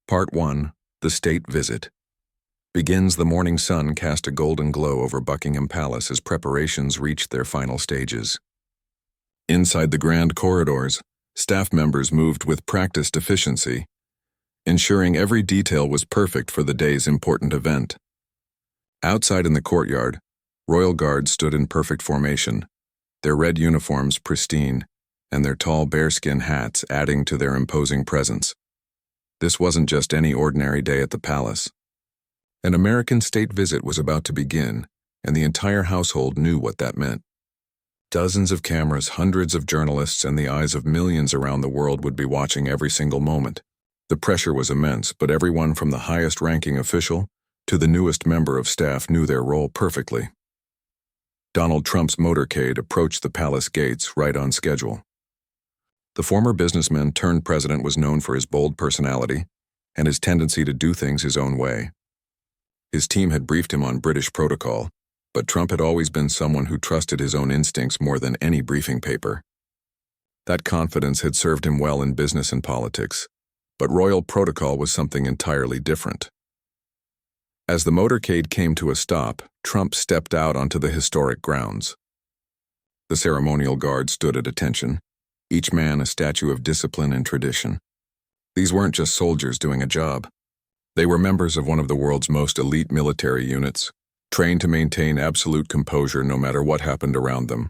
Part 1. The State Visit. Begins the morning sun cast a golden glow over Buckingham Palace as preparations reached their final stages. Inside the grand corridors, staff members moved with practiced efficiency, ensuring every detail was perfect for the day's important event. Outside in the courtyard, royal guards stood in perfect formation, their red uniforms pristine, and their tall bearskin hats adding to their imposing presence. This wasn't just any ordinary day at the palace. An American state visit was about to begin, and the entire household knew what that meant. Dozens of cameras, hundreds of journalists, and the eyes of millions around the world would be watching every single moment. The pressure was immense, but everyone from the highest-ranking official to the newest member of staff knew their role perfectly. Donald Trump's motorcade approached the palace gates right on schedule. The former businessman turned president was known for his bold personality and his tendency to do things his own way. His team had briefed him on British protocol, but Trump had always been someone who trusted his own instincts more than any briefing paper. That confidence had served him well in business and politics, but royal protocol was something entirely different. As the motorcade came to a stop, Trump stepped out onto the historic grounds. The ceremonial guard stood at attention, each man a statue of discipline and tradition. These weren't just soldiers doing a job. They were members of one of the world's most elite military units, trained to maintain absolute composure no matter what happened around them.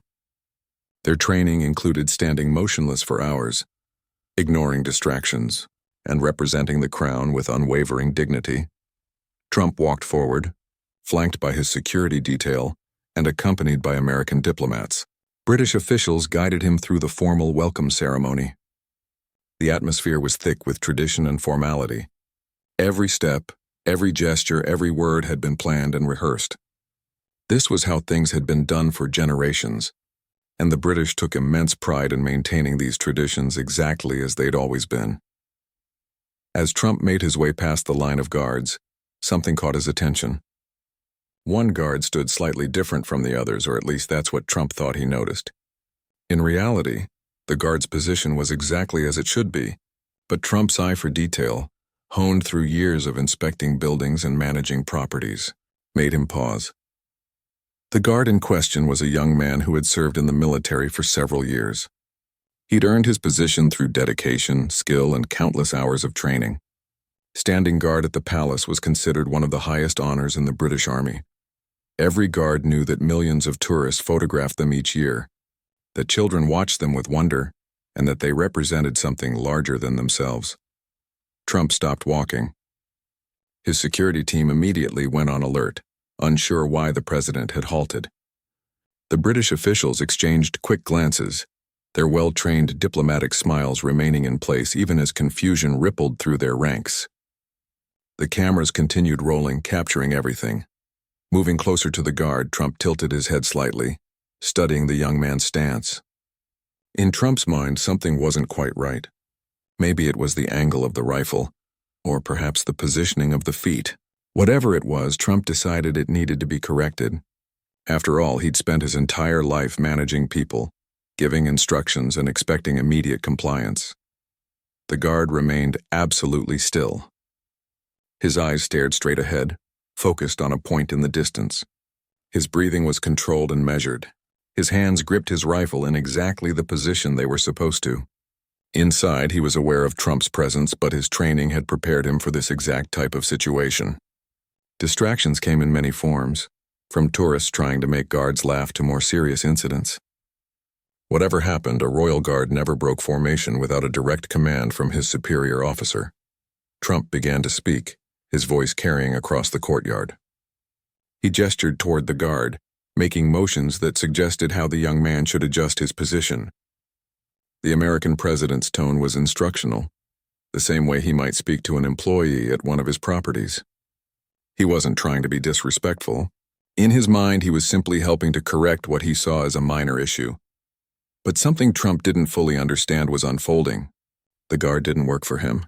Their training included standing motionless for hours, ignoring distractions, and representing the crown with unwavering dignity. Trump walked forward, flanked by his security detail and accompanied by American diplomats. British officials guided him through the formal welcome ceremony. The atmosphere was thick with tradition and formality. Every step, every gesture, every word had been planned and rehearsed. This was how things had been done for generations, and the British took immense pride in maintaining these traditions exactly as they'd always been. As Trump made his way past the line of guards, something caught his attention. One guard stood slightly different from the others, or at least that's what Trump thought he noticed. In reality, the guard's position was exactly as it should be, but Trump's eye for detail, honed through years of inspecting buildings and managing properties, made him pause. The guard in question was a young man who had served in the military for several years. He'd earned his position through dedication, skill, and countless hours of training. Standing guard at the palace was considered one of the highest honors in the British Army. Every guard knew that millions of tourists photographed them each year, that children watched them with wonder, and that they represented something larger than themselves. Trump stopped walking. His security team immediately went on alert, unsure why the president had halted. The British officials exchanged quick glances, their well-trained diplomatic smiles remaining in place even as confusion rippled through their ranks. The cameras continued rolling, capturing everything. Moving closer to the guard, Trump tilted his head slightly, studying the young man's stance. In Trump's mind, something wasn't quite right. Maybe it was the angle of the rifle, or perhaps the positioning of the feet. Whatever it was, Trump decided it needed to be corrected. After all, he'd spent his entire life managing people, giving instructions and expecting immediate compliance. The guard remained absolutely still. His eyes stared straight ahead, focused on a point in the distance. His breathing was controlled and measured. His hands gripped his rifle in exactly the position they were supposed to. Inside, he was aware of Trump's presence, but his training had prepared him for this exact type of situation. Distractions came in many forms, from tourists trying to make guards laugh to more serious incidents. Whatever happened, a royal guard never broke formation without a direct command from his superior officer. Trump began to speak, his voice carrying across the courtyard. He gestured toward the guard, making motions that suggested how the young man should adjust his position. The American president's tone was instructional, the same way he might speak to an employee at one of his properties. He wasn't trying to be disrespectful. In his mind, he was simply helping to correct what he saw as a minor issue. But something Trump didn't fully understand was unfolding. The guard didn't work for him.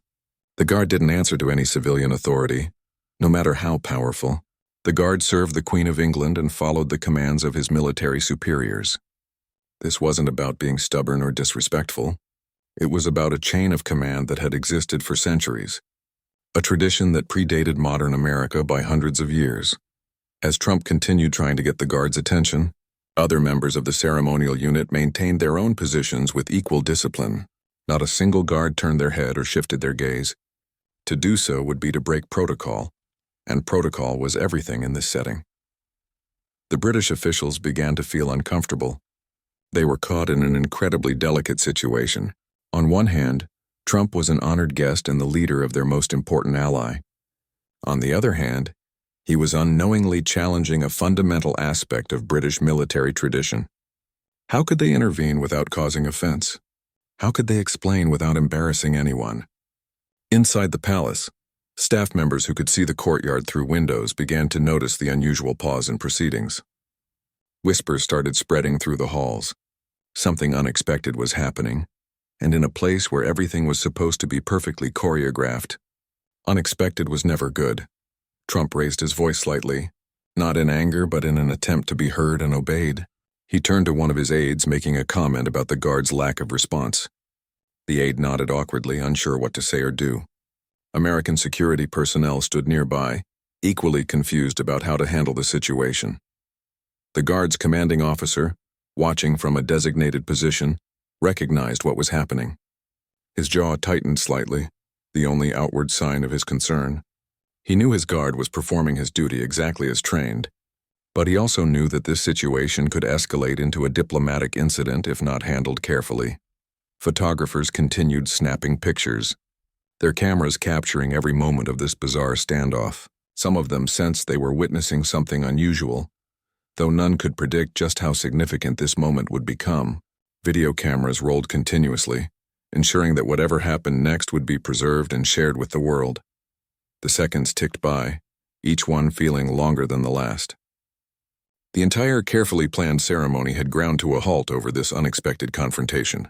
The guard didn't answer to any civilian authority, no matter how powerful. The guard served the Queen of England and followed the commands of his military superiors. This wasn't about being stubborn or disrespectful. It was about a chain of command that had existed for centuries. a tradition that predated modern America by hundreds of years. As Trump continued trying to get the guards' attention, other members of the ceremonial unit maintained their own positions with equal discipline. Not a single guard turned their head or shifted their gaze. To do so would be to break protocol, and protocol was everything in this setting. The British officials began to feel uncomfortable. They were caught in an incredibly delicate situation. On one hand, Trump was an honored guest and the leader of their most important ally. On the other hand, he was unknowingly challenging a fundamental aspect of British military tradition. How could they intervene without causing offense? How could they explain without embarrassing anyone? Inside the palace, staff members who could see the courtyard through windows began to notice the unusual pause in proceedings. Whispers started spreading through the halls. Something unexpected was happening, and in a place where everything was supposed to be perfectly choreographed. Unexpected was never good. Trump raised his voice slightly, not in anger but in an attempt to be heard and obeyed. He turned to one of his aides, making a comment about the guard's lack of response. The aide nodded awkwardly, unsure what to say or do. American security personnel stood nearby, equally confused about how to handle the situation. The guard's commanding officer, watching from a designated position, recognized what was happening. His jaw tightened slightly, the only outward sign of his concern. He knew his guard was performing his duty exactly as trained, but he also knew that this situation could escalate into a diplomatic incident if not handled carefully. Photographers continued snapping pictures, their cameras capturing every moment of this bizarre standoff. Some of them sensed they were witnessing something unusual, though none could predict just how significant this moment would become. Video cameras rolled continuously, ensuring that whatever happened next would be preserved and shared with the world. The seconds ticked by, each one feeling longer than the last. The entire carefully planned ceremony had ground to a halt over this unexpected confrontation.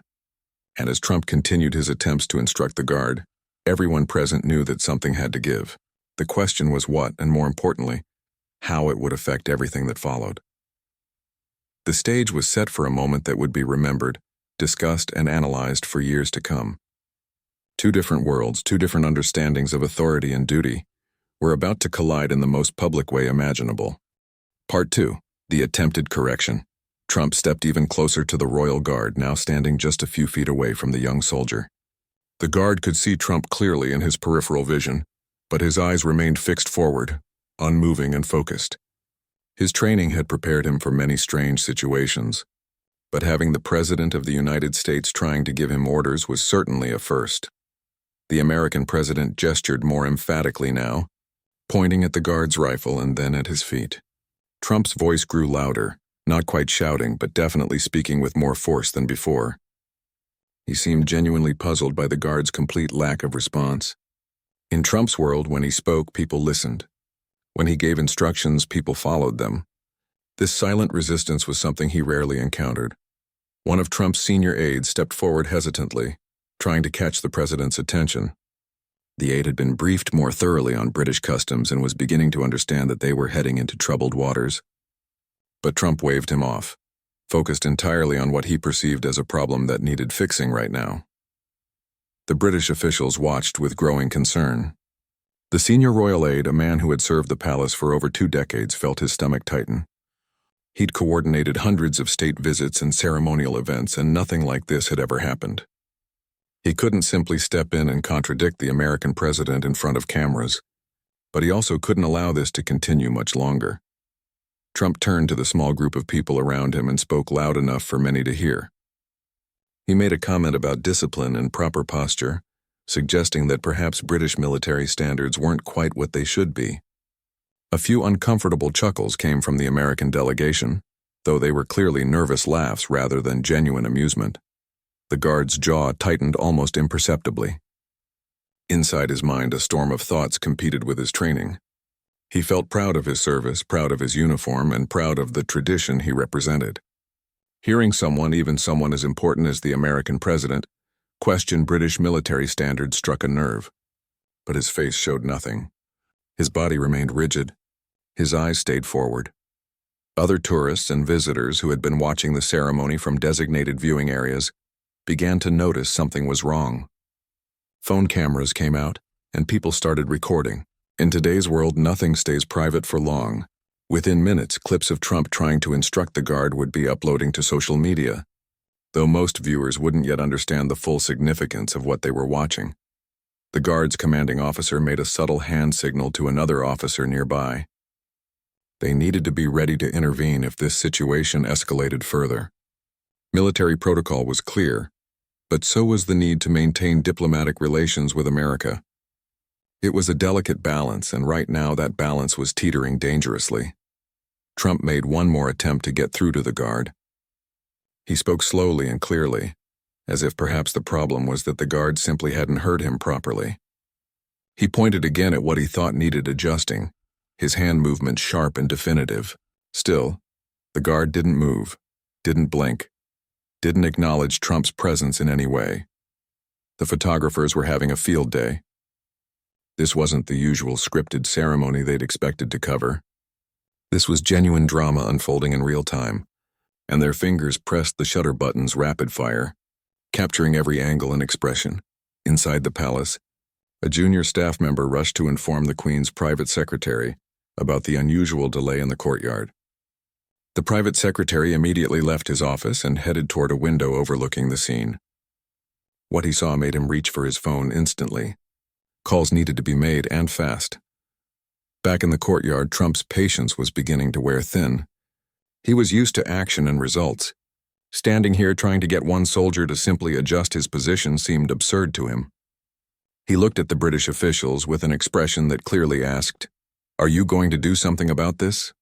And as Trump continued his attempts to instruct the guard, everyone present knew that something had to give. The question was what, and more importantly, how it would affect everything that followed. The stage was set for a moment that would be remembered, discussed, and analyzed for years to come. Two different worlds, two different understandings of authority and duty, were about to collide in the most public way imaginable. Part 2. The attempted correction. Trump stepped even closer to the royal guard, now standing just a few feet away from the young soldier. The guard could see Trump clearly in his peripheral vision, but his eyes remained fixed forward, unmoving and focused. His training had prepared him for many strange situations, but having the President of the United States trying to give him orders was certainly a first. The American president gestured more emphatically now, pointing at the guard's rifle and then at his feet. Trump's voice grew louder, not quite shouting, but definitely speaking with more force than before. He seemed genuinely puzzled by the guard's complete lack of response. In Trump's world, when he spoke, people listened. When he gave instructions, people followed them. This silent resistance was something he rarely encountered. One of Trump's senior aides stepped forward hesitantly, trying to catch the president's attention. The aide had been briefed more thoroughly on British customs and was beginning to understand that they were heading into troubled waters. But Trump waved him off, focused entirely on what he perceived as a problem that needed fixing right now. The British officials watched with growing concern. The senior royal aide, a man who had served the palace for over 2 decades, felt his stomach tighten. He'd coordinated hundreds of state visits and ceremonial events, and nothing like this had ever happened. He couldn't simply step in and contradict the American president in front of cameras, but he also couldn't allow this to continue much longer. Trump turned to the small group of people around him and spoke loud enough for many to hear. He made a comment about discipline and proper posture, suggesting that perhaps British military standards weren't quite what they should be. A few uncomfortable chuckles came from the American delegation, though they were clearly nervous laughs rather than genuine amusement. The guard's jaw tightened almost imperceptibly. Inside his mind, a storm of thoughts competed with his training. He felt proud of his service, proud of his uniform, and proud of the tradition he represented. Hearing someone, even someone as important as the American president, question British military standards struck a nerve. But his face showed nothing. His body remained rigid. His eyes stayed forward. Other tourists and visitors who had been watching the ceremony from designated viewing areas began to notice something was wrong. Phone cameras came out, and people started recording. In today's world, nothing stays private for long. Within minutes, clips of Trump trying to instruct the guard would be uploading to social media, though most viewers wouldn't yet understand the full significance of what they were watching. The guard's commanding officer made a subtle hand signal to another officer nearby. They needed to be ready to intervene if this situation escalated further. Military protocol was clear, but so was the need to maintain diplomatic relations with America. It was a delicate balance, and right now that balance was teetering dangerously. Trump made one more attempt to get through to the guard. He spoke slowly and clearly, as if perhaps the problem was that the guard simply hadn't heard him properly. He pointed again at what he thought needed adjusting, his hand movement sharp and definitive. Still, the guard didn't move, didn't blink, didn't acknowledge Trump's presence in any way. The photographers were having a field day. This wasn't the usual scripted ceremony they'd expected to cover. This was genuine drama unfolding in real time, and their fingers pressed the shutter buttons rapid fire, capturing every angle and expression. Inside the palace, a junior staff member rushed to inform the Queen's private secretary about the unusual delay in the courtyard. The private secretary immediately left his office and headed toward a window overlooking the scene. What he saw made him reach for his phone instantly. Calls needed to be made, and fast. Back in the courtyard, Trump's patience was beginning to wear thin. He was used to action and results. Standing here trying to get one soldier to simply adjust his position seemed absurd to him. He looked at the British officials with an expression that clearly asked, "Are you going to do something about this?"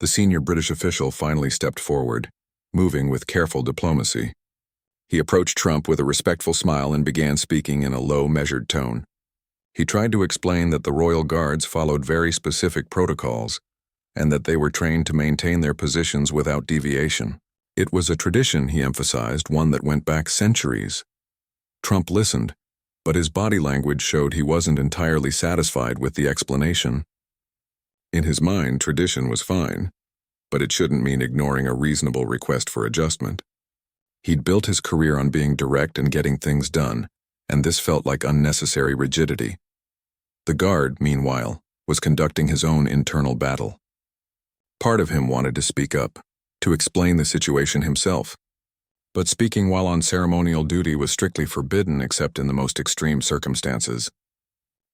The senior British official finally stepped forward, moving with careful diplomacy. He approached Trump with a respectful smile and began speaking in a low, measured tone. He tried to explain that the Royal Guards followed very specific protocols, and that they were trained to maintain their positions without deviation. It was a tradition, he emphasized, one that went back centuries. Trump listened, but his body language showed he wasn't entirely satisfied with the explanation. In his mind, tradition was fine, but it shouldn't mean ignoring a reasonable request for adjustment. He'd built his career on being direct and getting things done, and this felt like unnecessary rigidity. The guard, meanwhile, was conducting his own internal battle. Part of him wanted to speak up, to explain the situation himself. But speaking while on ceremonial duty was strictly forbidden except in the most extreme circumstances.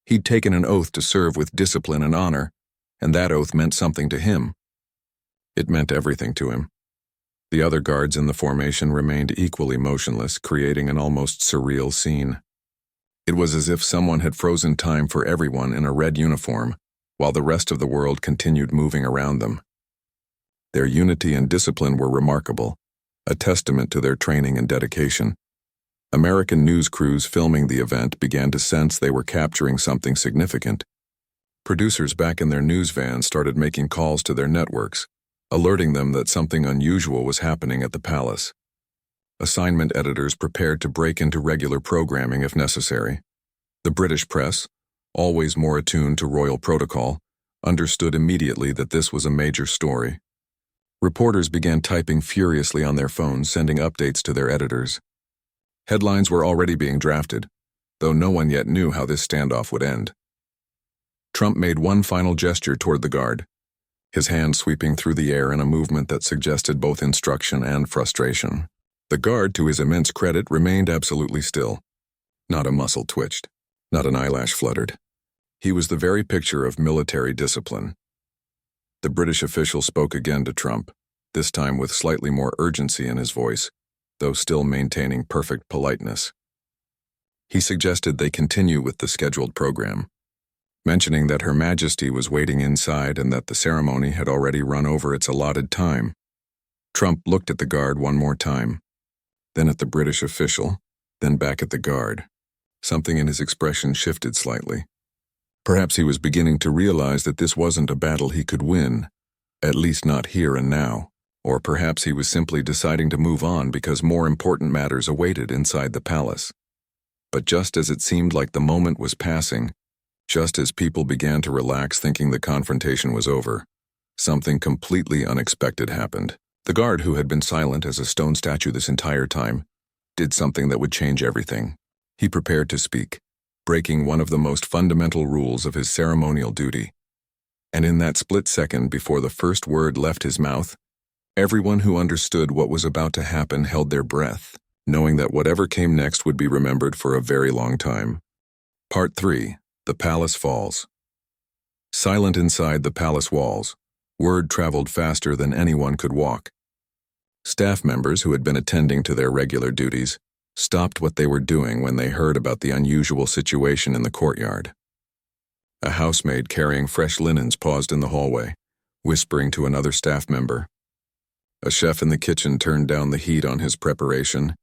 He'd taken an oath to serve with discipline and honor, and that oath meant something to him. It meant everything to him. The other guards in the formation remained equally motionless, creating an almost surreal scene. It was as if someone had frozen time for everyone in a red uniform, while the rest of the world continued moving around them. Their unity and discipline were remarkable, a testament to their training and dedication. American news crews filming the event began to sense they were capturing something significant. Producers back in their news vans started making calls to their networks, alerting them that something unusual was happening at the palace. Assignment editors prepared to break into regular programming if necessary. The British press, always more attuned to royal protocol, understood immediately that this was a major story. Reporters began typing furiously on their phones, sending updates to their editors. Headlines were already being drafted, though no one yet knew how this standoff would end. Trump made one final gesture toward the guard, his hand sweeping through the air in a movement that suggested both instruction and frustration. The guard, to his immense credit, remained absolutely still. Not a muscle twitched, not an eyelash fluttered. He was the very picture of military discipline. The British official spoke again to Trump, this time with slightly more urgency in his voice, though still maintaining perfect politeness. He suggested they continue with the scheduled program, mentioning that Her Majesty was waiting inside and that the ceremony had already run over its allotted time. Trump looked at the guard one more time, then at the British official, then back at the guard. Something in his expression shifted slightly. Perhaps he was beginning to realize that this wasn't a battle he could win, at least not here and now, or perhaps he was simply deciding to move on because more important matters awaited inside the palace. But just as it seemed like the moment was passing, just as people began to relax thinking the confrontation was over, something completely unexpected happened. The guard, who had been silent as a stone statue this entire time, did something that would change everything. He prepared to speak. breaking one of the most fundamental rules of his ceremonial duty. And in that split second before the first word left his mouth, everyone who understood what was about to happen held their breath, knowing that whatever came next would be remembered for a very long time. Part 3. The Palace Falls. Silent inside the palace walls, word traveled faster than anyone could walk. Staff members who had been attending to their regular duties stopped what they were doing when they heard about the unusual situation in the courtyard. A housemaid carrying fresh linens paused in the hallway, whispering to another staff member. A chef in the kitchen turned down the heat on his preparation,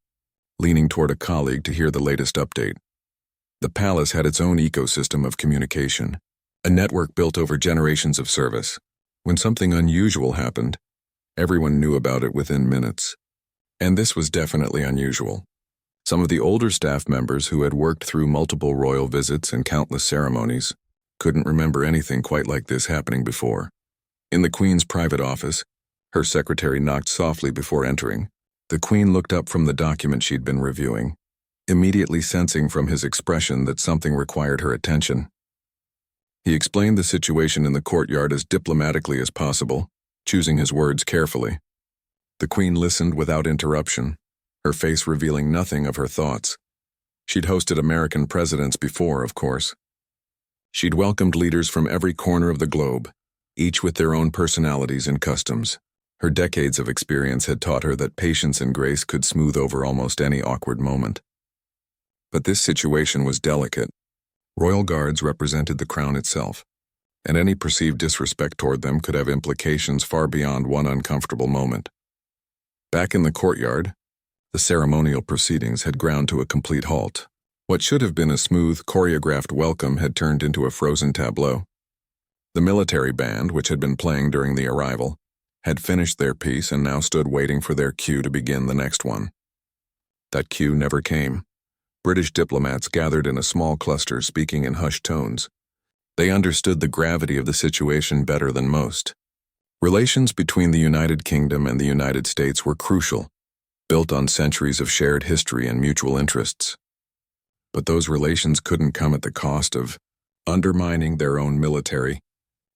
leaning toward a colleague to hear the latest update. The palace had its own ecosystem of communication, a network built over generations of service. When something unusual happened, everyone knew about it within minutes. And this was definitely unusual. Some of the older staff members who had worked through multiple royal visits and countless ceremonies couldn't remember anything quite like this happening before. In the Queen's private office, her secretary knocked softly before entering. The Queen looked up from the document she'd been reviewing, immediately sensing from his expression that something required her attention. He explained the situation in the courtyard as diplomatically as possible, choosing his words carefully. The Queen listened without interruption, her face revealing nothing of her thoughts. She'd hosted American presidents before, of course. She'd welcomed leaders from every corner of the globe, each with their own personalities and customs. Her decades of experience had taught her that patience and grace could smooth over almost any awkward moment. But this situation was delicate. Royal guards represented the crown itself, and any perceived disrespect toward them could have implications far beyond one uncomfortable moment. Back in the courtyard, the ceremonial proceedings had ground to a complete halt. What should have been a smooth, choreographed welcome had turned into a frozen tableau. The military band, which had been playing during the arrival, had finished their piece and now stood waiting for their cue to begin the next one. That cue never came. British diplomats gathered in a small cluster speaking in hushed tones. They understood the gravity of the situation better than most. Relations between the United Kingdom and the United States were crucial, built on centuries of shared history and mutual interests. But those relations couldn't come at the cost of undermining their own military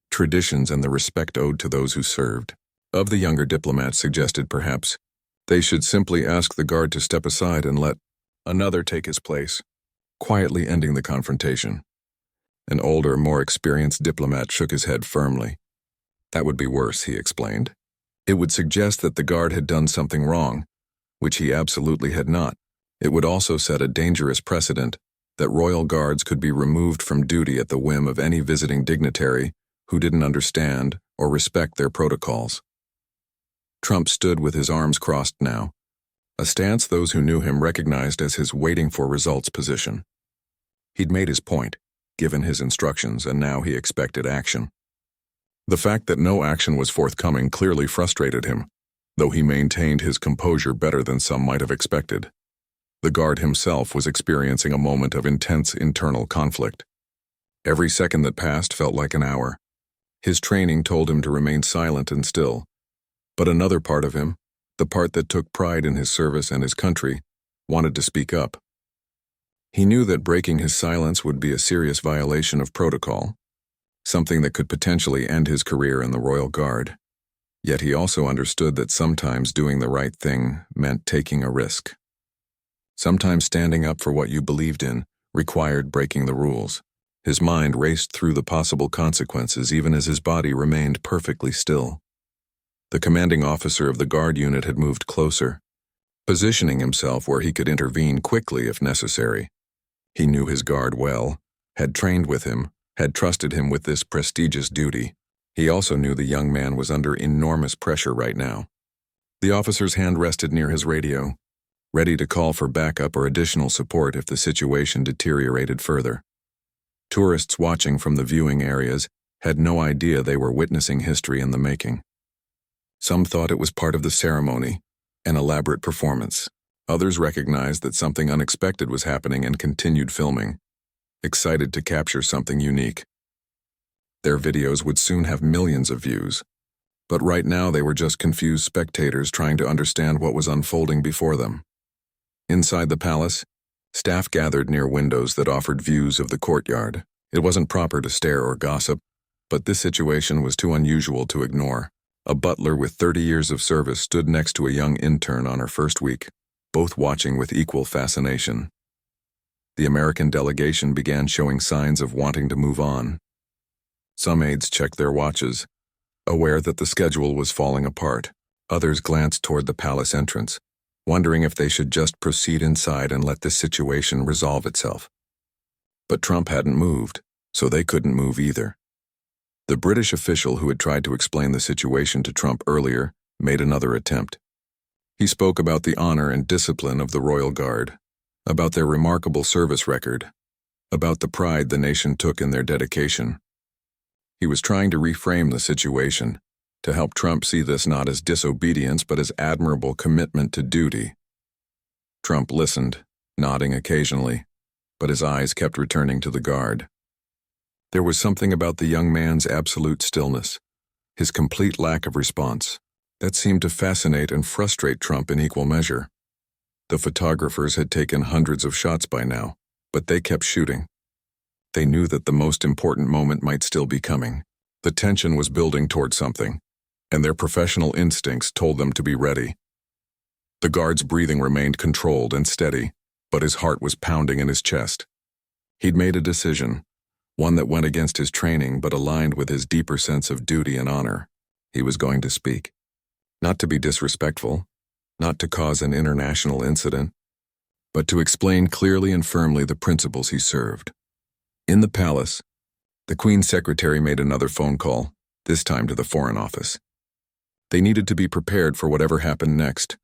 traditions and the respect owed to those who served. Of the younger diplomats suggested perhaps they should simply ask the guard to step aside and let another take his place, quietly ending the confrontation. An older, more experienced diplomat shook his head firmly. That would be worse, he explained. It would suggest that the guard had done something wrong, which he absolutely had not. It would also set a dangerous precedent that royal guards could be removed from duty at the whim of any visiting dignitary who didn't understand or respect their protocols. Trump stood with his arms crossed now, a stance those who knew him recognized as his waiting for results position. He'd made his point, given his instructions, and now he expected action. The fact that no action was forthcoming clearly frustrated him, though he maintained his composure better than some might have expected. The guard himself was experiencing a moment of intense internal conflict. Every second that passed felt like an hour. His training told him to remain silent and still, but another part of him, the part that took pride in his service and his country, wanted to speak up. He knew that breaking his silence would be a serious violation of protocol, something that could potentially end his career in the Royal Guard. Yet he also understood that sometimes doing the right thing meant taking a risk. Sometimes standing up for what you believed in required breaking the rules. His mind raced through the possible consequences even as his body remained perfectly still. The commanding officer of the guard unit had moved closer, positioning himself where he could intervene quickly if necessary. He knew his guard well, had trained with him, had trusted him with this prestigious duty. He also knew the young man was under enormous pressure right now. The officer's hand rested near his radio, ready to call for backup or additional support if the situation deteriorated further. Tourists watching from the viewing areas had no idea they were witnessing history in the making. Some thought it was part of the ceremony, an elaborate performance. Others recognized that something unexpected was happening and continued filming, excited to capture something unique. Their videos would soon have millions of views, but right now they were just confused spectators trying to understand what was unfolding before them. Inside the palace, Staff gathered near windows that offered views of the courtyard. It wasn't proper to stare or gossip, but this situation was too unusual to ignore. A butler with 30 years of service stood next to a young intern on her first week, both watching with equal fascination. The American delegation began showing signs of wanting to move on. Some aides checked their watches, aware that the schedule was falling apart. Others glanced toward the palace entrance, wondering if they should just proceed inside and let this situation resolve itself. But Trump hadn't moved, so they couldn't move either. The British official who had tried to explain the situation to Trump earlier made another attempt. He spoke about the honor and discipline of the Royal Guard, about their remarkable service record, about the pride the nation took in their dedication. He was trying to reframe the situation, to help Trump see this not as disobedience but as admirable commitment to duty. Trump listened, nodding occasionally, but his eyes kept returning to the guard. There was something about the young man's absolute stillness, his complete lack of response, that seemed to fascinate and frustrate Trump in equal measure. The photographers had taken hundreds of shots by now, but they kept shooting. They knew that the most important moment might still be coming. The tension was building toward something, and their professional instincts told them to be ready. The guard's breathing remained controlled and steady, but his heart was pounding in his chest. He'd made a decision, one that went against his training but aligned with his deeper sense of duty and honor. He was going to speak. Not to be disrespectful, not to cause an international incident, but to explain clearly and firmly the principles he served. In the palace, the Queen's secretary made another phone call, this time to the Foreign Office. They needed to be prepared for whatever happened next,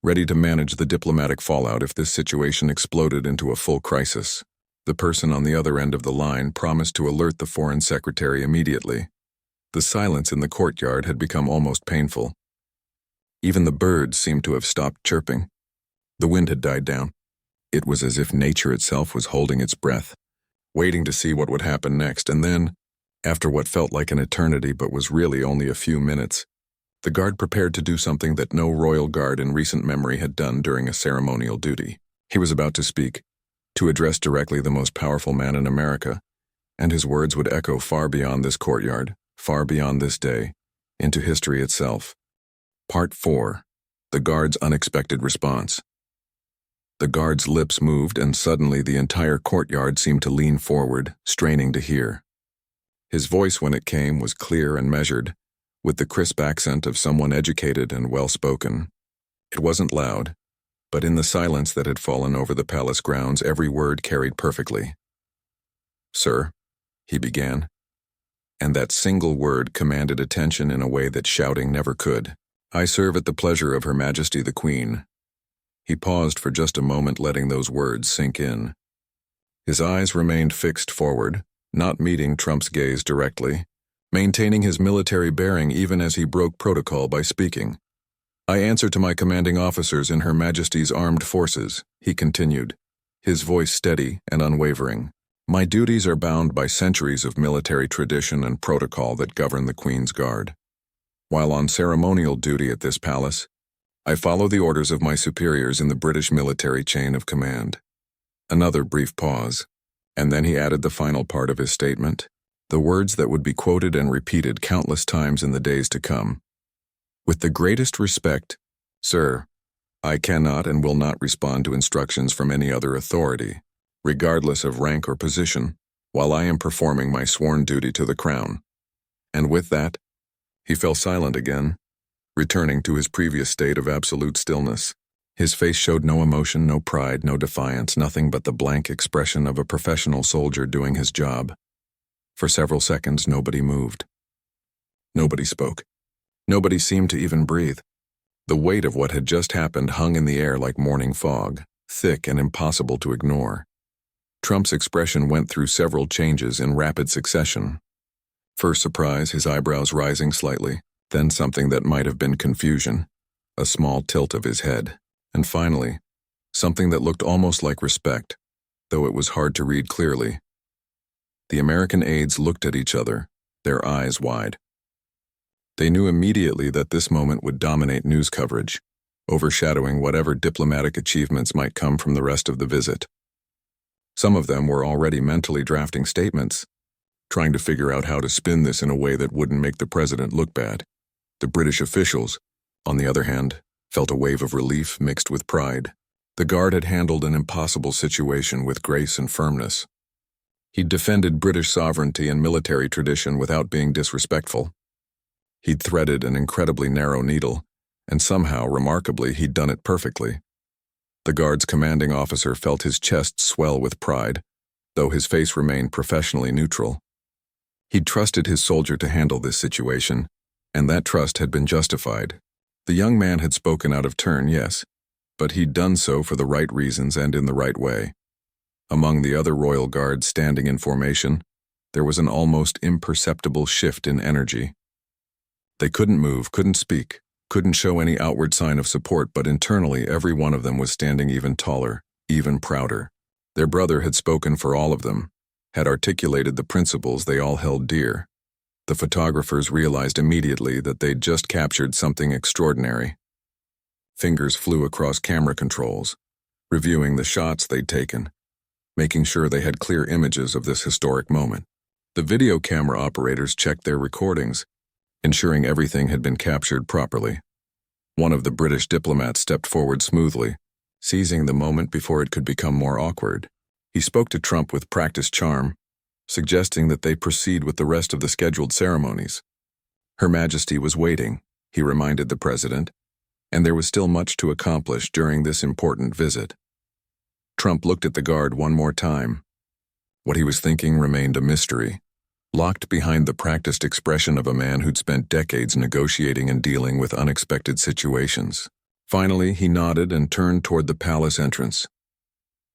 ready to manage the diplomatic fallout if this situation exploded into a full crisis. The person on the other end of the line promised to alert the Foreign Secretary immediately. The silence in the courtyard had become almost painful. Even the birds seemed to have stopped chirping. The wind had died down. It was as if nature itself was holding its breath, waiting to see what would happen next, and then, after what felt like an eternity but was really only a few minutes, the guard prepared to do something that no royal guard in recent memory had done during a ceremonial duty. He was about to speak, to address directly the most powerful man in America, and his words would echo far beyond this courtyard, far beyond this day, into history itself. Part 4. The guard's unexpected response. The guard's lips moved, and suddenly the entire courtyard seemed to lean forward, straining to hear. His voice, when it came, was clear and measured, with the crisp accent of someone educated and well-spoken. It wasn't loud, but in the silence that had fallen over the palace grounds, every word carried perfectly. "Sir," he began, and that single word commanded attention in a way that shouting never could. "I serve at the pleasure of Her Majesty the Queen." He paused for just a moment, letting those words sink in. His eyes remained fixed forward, not meeting Trump's gaze directly, maintaining his military bearing even as he broke protocol by speaking. "I answer to my commanding officers in Her Majesty's Armed Forces," he continued, his voice steady and unwavering. "My duties are bound by centuries of military tradition and protocol that govern the Queen's Guard. While on ceremonial duty at this palace, I follow the orders of my superiors in the British military chain of command." Another brief pause, and then he added the final part of his statement, the words that would be quoted and repeated countless times in the days to come. "With the greatest respect, sir, I cannot and will not respond to instructions from any other authority, regardless of rank or position, while I am performing my sworn duty to the Crown." And with that, he fell silent again, returning to his previous state of absolute stillness. His face showed no emotion, no pride, no defiance, nothing but the blank expression of a professional soldier doing his job. For several seconds, nobody moved. Nobody spoke. Nobody seemed to even breathe. The weight of what had just happened hung in the air like morning fog, thick and impossible to ignore. Trump's expression went through several changes in rapid succession. First surprise, his eyebrows rising slightly, then something that might have been confusion, a small tilt of his head, and finally, something that looked almost like respect, though it was hard to read clearly. The American aides looked at each other, their eyes wide. They knew immediately that this moment would dominate news coverage, overshadowing whatever diplomatic achievements might come from the rest of the visit. Some of them were already mentally drafting statements, trying to figure out how to spin this in a way that wouldn't make the president look bad. The British officials, on the other hand, felt a wave of relief mixed with pride. The guard had handled an impossible situation with grace and firmness. He'd defended British sovereignty and military tradition without being disrespectful. He'd threaded an incredibly narrow needle, and somehow, remarkably, he'd done it perfectly. The guard's commanding officer felt his chest swell with pride, though his face remained professionally neutral. He'd trusted his soldier to handle this situation, and that trust had been justified. The young man had spoken out of turn, yes, but he'd done so for the right reasons and in the right way. Among the other royal guards standing in formation, there was an almost imperceptible shift in energy. They couldn't move, couldn't speak, couldn't show any outward sign of support, but internally every one of them was standing even taller, even prouder. Their brother had spoken for all of them, had articulated the principles they all held dear. The photographers realized immediately that they'd just captured something extraordinary. Fingers flew across camera controls, reviewing the shots they'd taken, making sure they had clear images of this historic moment. The video camera operators checked their recordings, ensuring everything had been captured properly. One of the British diplomats stepped forward smoothly, seizing the moment before it could become more awkward. He spoke to Trump with practiced charm, suggesting that they proceed with the rest of the scheduled ceremonies. Her Majesty was waiting, he reminded the president, and there was still much to accomplish during this important visit. Trump looked at the guard one more time. What he was thinking remained a mystery, locked behind the practiced expression of a man who'd spent decades negotiating and dealing with unexpected situations. Finally, he nodded and turned toward the palace entrance.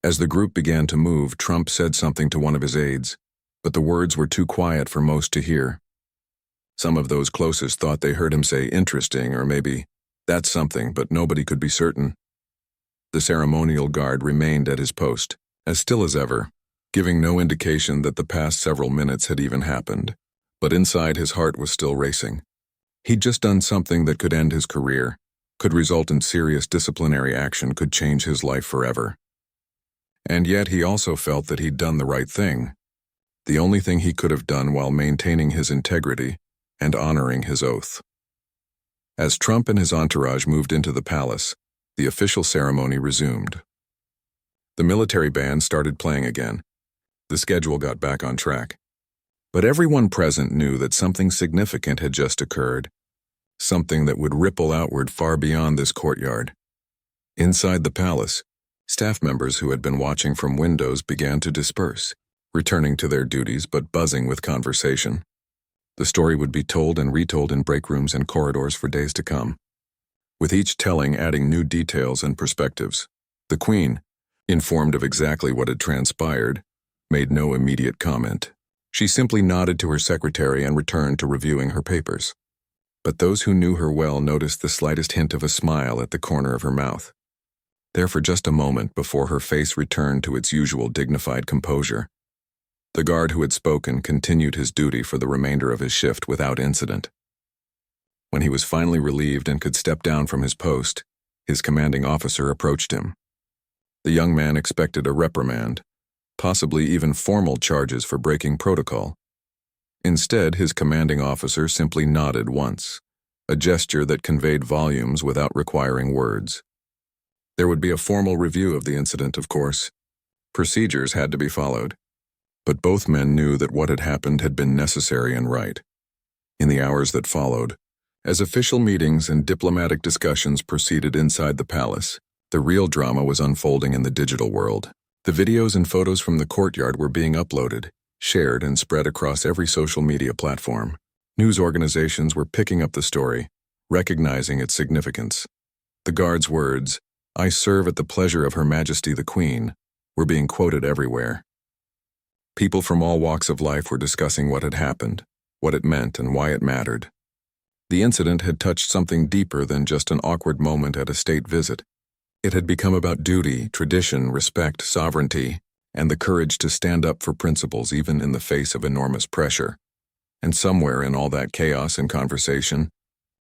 As the group began to move, Trump said something to one of his aides, but the words were too quiet for most to hear. Some of those closest thought they heard him say interesting or maybe that's something, but nobody could be certain. The ceremonial guard remained at his post, as still as ever, giving no indication that the past several minutes had even happened, but inside his heart was still racing. He'd just done something that could end his career, could result in serious disciplinary action, could change his life forever. And yet he also felt that he'd done the right thing, the only thing he could have done while maintaining his integrity and honoring his oath. As Trump and his entourage moved into the palace, the official ceremony resumed. The military band started playing again. The schedule got back on track. But everyone present knew that something significant had just occurred, something that would ripple outward far beyond this courtyard. Inside the palace, staff members who had been watching from windows began to disperse, returning to their duties but buzzing with conversation. The story would be told and retold in break rooms and corridors for days to come, with each telling adding new details and perspectives. The Queen, informed of exactly what had transpired, made no immediate comment. She simply nodded to her secretary and returned to reviewing her papers. But those who knew her well noticed the slightest hint of a smile at the corner of her mouth, there for just a moment before her face returned to its usual dignified composure. The guard who had spoken continued his duty for the remainder of his shift without incident. When he was finally relieved and could step down from his post, his commanding officer approached him. The young man expected a reprimand, possibly even formal charges for breaking protocol. Instead, his commanding officer simply nodded once, a gesture that conveyed volumes without requiring words. There would be a formal review of the incident, of course. Procedures had to be followed. But both men knew that what had happened had been necessary and right. In the hours that followed, as official meetings and diplomatic discussions proceeded inside the palace, the real drama was unfolding in the digital world. The videos and photos from the courtyard were being uploaded, shared, and spread across every social media platform. News organizations were picking up the story, recognizing its significance. The guard's words, "I serve at the pleasure of Her Majesty the Queen," were being quoted everywhere. People from all walks of life were discussing what had happened, what it meant, and why it mattered. The incident had touched something deeper than just an awkward moment at a state visit. It had become about duty, tradition, respect, sovereignty, and the courage to stand up for principles even in the face of enormous pressure. And somewhere in all that chaos and conversation,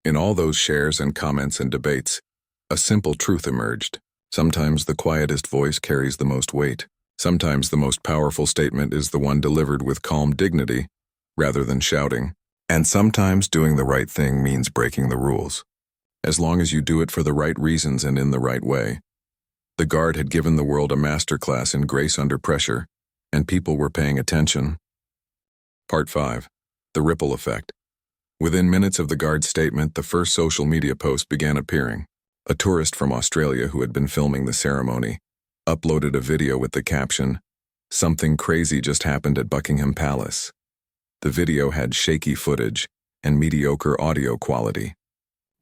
in all those shares and comments and debates, a simple truth emerged. Sometimes the quietest voice carries the most weight. Sometimes the most powerful statement is the one delivered with calm dignity, rather than shouting. And sometimes doing the right thing means breaking the rules, as long as you do it for the right reasons and in the right way. The Guard had given the world a masterclass in grace under pressure, and people were paying attention. Part 5. The Ripple Effect. Within minutes of the Guard's statement, the first social media post began appearing. A tourist from Australia who had been filming the ceremony uploaded a video with the caption, "Something crazy just happened at Buckingham Palace." The video had shaky footage and mediocre audio quality,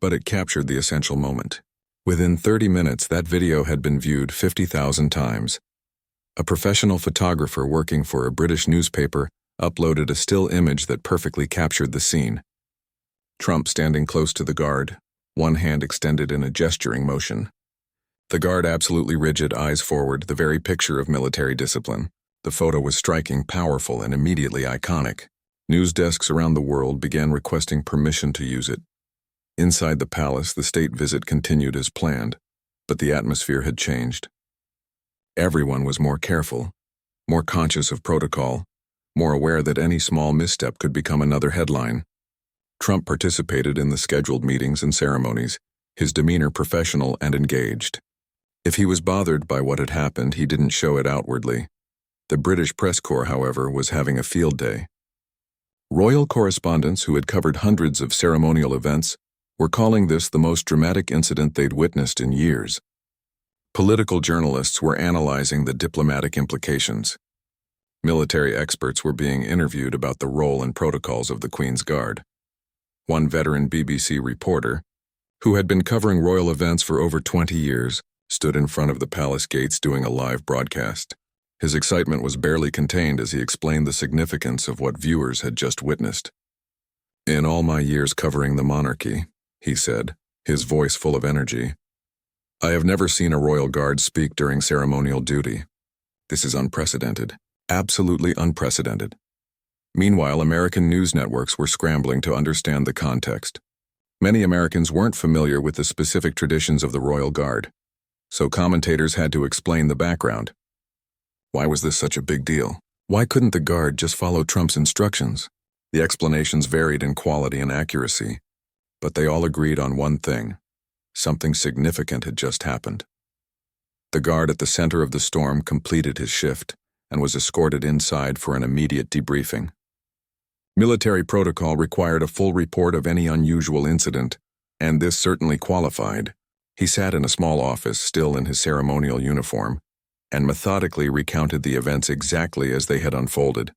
but it captured the essential moment. Within 30 minutes, that video had been viewed 50,000 times. A professional photographer working for a British newspaper uploaded a still image that perfectly captured the scene. Trump standing close to the Guard, one hand extended in a gesturing motion. The Guard absolutely rigid, eyes forward, the very picture of military discipline. The photo was striking, powerful, and immediately iconic. News desks around the world began requesting permission to use it. Inside the palace, the state visit continued as planned, but the atmosphere had changed. Everyone was more careful, more conscious of protocol, more aware that any small misstep could become another headline. Trump participated in the scheduled meetings and ceremonies, his demeanor professional and engaged. If he was bothered by what had happened, he didn't show it outwardly. The British press corps, however, was having a field day. Royal correspondents who had covered hundreds of ceremonial events were calling this the most dramatic incident they'd witnessed in years. Political journalists were analyzing the diplomatic implications. Military experts were being interviewed about the role and protocols of the Queen's Guard. One veteran BBC reporter, who had been covering royal events for over 20 years, stood in front of the palace gates doing a live broadcast. His excitement was barely contained as he explained the significance of what viewers had just witnessed. "In all my years covering the monarchy," he said, his voice full of energy, "I have never seen a royal guard speak during ceremonial duty. This is unprecedented, absolutely unprecedented." Meanwhile, American news networks were scrambling to understand the context. Many Americans weren't familiar with the specific traditions of the Royal Guard, so commentators had to explain the background. Why was this such a big deal? Why couldn't the Guard just follow Trump's instructions? The explanations varied in quality and accuracy, but they all agreed on one thing: something significant had just happened. The Guard at the center of the storm completed his shift and was escorted inside for an immediate debriefing. Military protocol required a full report of any unusual incident, and this certainly qualified. He sat in a small office, still in his ceremonial uniform, and methodically recounted the events exactly as they had unfolded.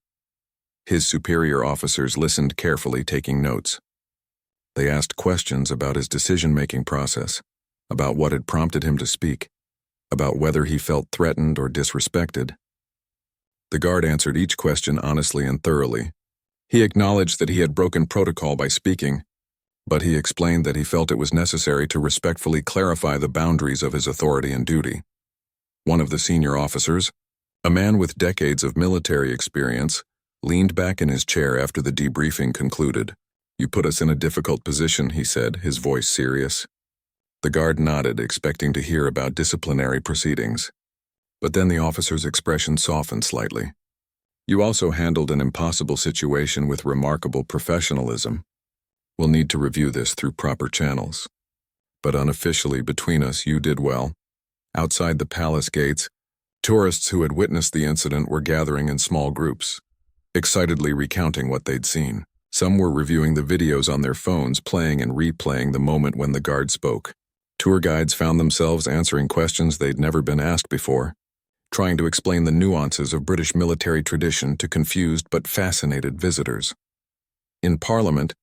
His superior officers listened carefully, taking notes. They asked questions about his decision-making process, about what had prompted him to speak, about whether he felt threatened or disrespected. The Guard answered each question honestly and thoroughly. He acknowledged that he had broken protocol by speaking, but he explained that he felt it was necessary to respectfully clarify the boundaries of his authority and duty. One of the senior officers, a man with decades of military experience, leaned back in his chair after the debriefing concluded. "You put us in a difficult position," he said, his voice serious. The Guard nodded, expecting to hear about disciplinary proceedings. But then the officer's expression softened slightly. "You also handled an impossible situation with remarkable professionalism. We'll need to review this through proper channels. But unofficially, between us, you did well." Outside the palace gates, tourists who had witnessed the incident were gathering in small groups, excitedly recounting what they'd seen. Some were reviewing the videos on their phones, playing and replaying the moment when the Guard spoke. Tour guides found themselves answering questions they'd never been asked before, trying to explain the nuances of British military tradition to confused but fascinated visitors. In Parliament,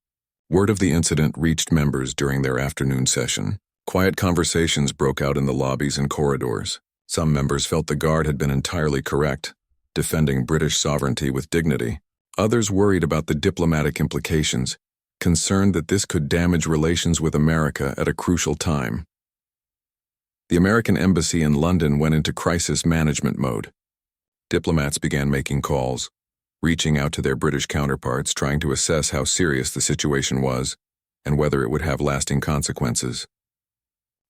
word of the incident reached members during their afternoon session. Quiet conversations broke out in the lobbies and corridors. Some members felt the Guard had been entirely correct, defending British sovereignty with dignity. Others worried about the diplomatic implications, concerned that this could damage relations with America at a crucial time. The American embassy in London went into crisis management mode. Diplomats began making calls, reaching out to their British counterparts, trying to assess how serious the situation was and whether it would have lasting consequences.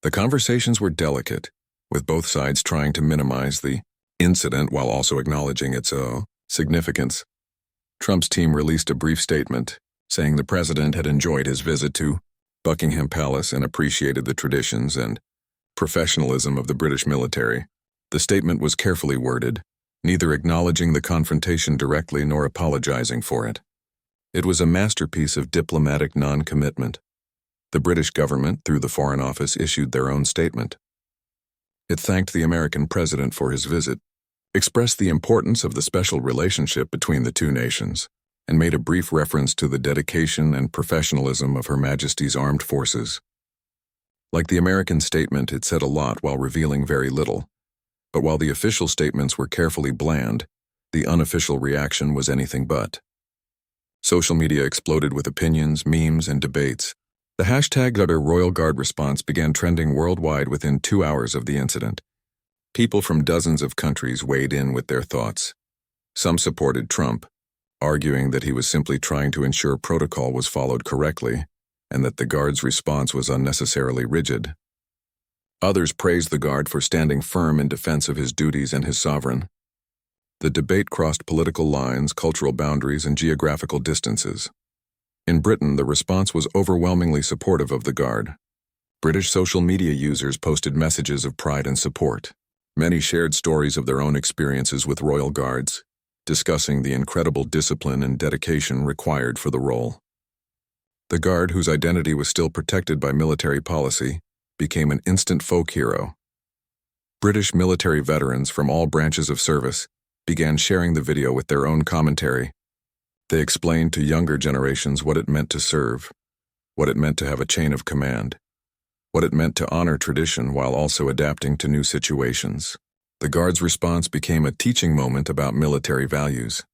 The conversations were delicate, with both sides trying to minimize the incident while also acknowledging its significance. Trump's team released a brief statement saying the president had enjoyed his visit to Buckingham Palace and appreciated the traditions and professionalism of the British military. The statement was carefully worded, neither acknowledging the confrontation directly nor apologizing for it. It was a masterpiece of diplomatic non-commitment. The British government, through the Foreign Office, issued their own statement. It thanked the American president for his visit, expressed the importance of the special relationship between the two nations, and made a brief reference to the dedication and professionalism of Her Majesty's Armed Forces. Like the American statement, it said a lot while revealing very little. But while the official statements were carefully bland, the unofficial reaction was anything but. Social media exploded with opinions, memes, and debates. The hashtag #Royal Guard response began trending worldwide within 2 hours of the incident. People from dozens of countries weighed in with their thoughts. Some supported Trump, arguing that he was simply trying to ensure protocol was followed correctly and that the Guard's response was unnecessarily rigid. Others praised the Guard for standing firm in defense of his duties and his sovereign. The debate crossed political lines, cultural boundaries, and geographical distances. In Britain, the response was overwhelmingly supportive of the Guard. British social media users posted messages of pride and support. Many shared stories of their own experiences with Royal Guards, discussing the incredible discipline and dedication required for the role. The Guard, whose identity was still protected by military policy, became an instant folk hero. British military veterans from all branches of service began sharing the video with their own commentary. They explained to younger generations what it meant to serve, what it meant to have a chain of command, what it meant to honor tradition while also adapting to new situations. The Guard's response became a teaching moment about military values.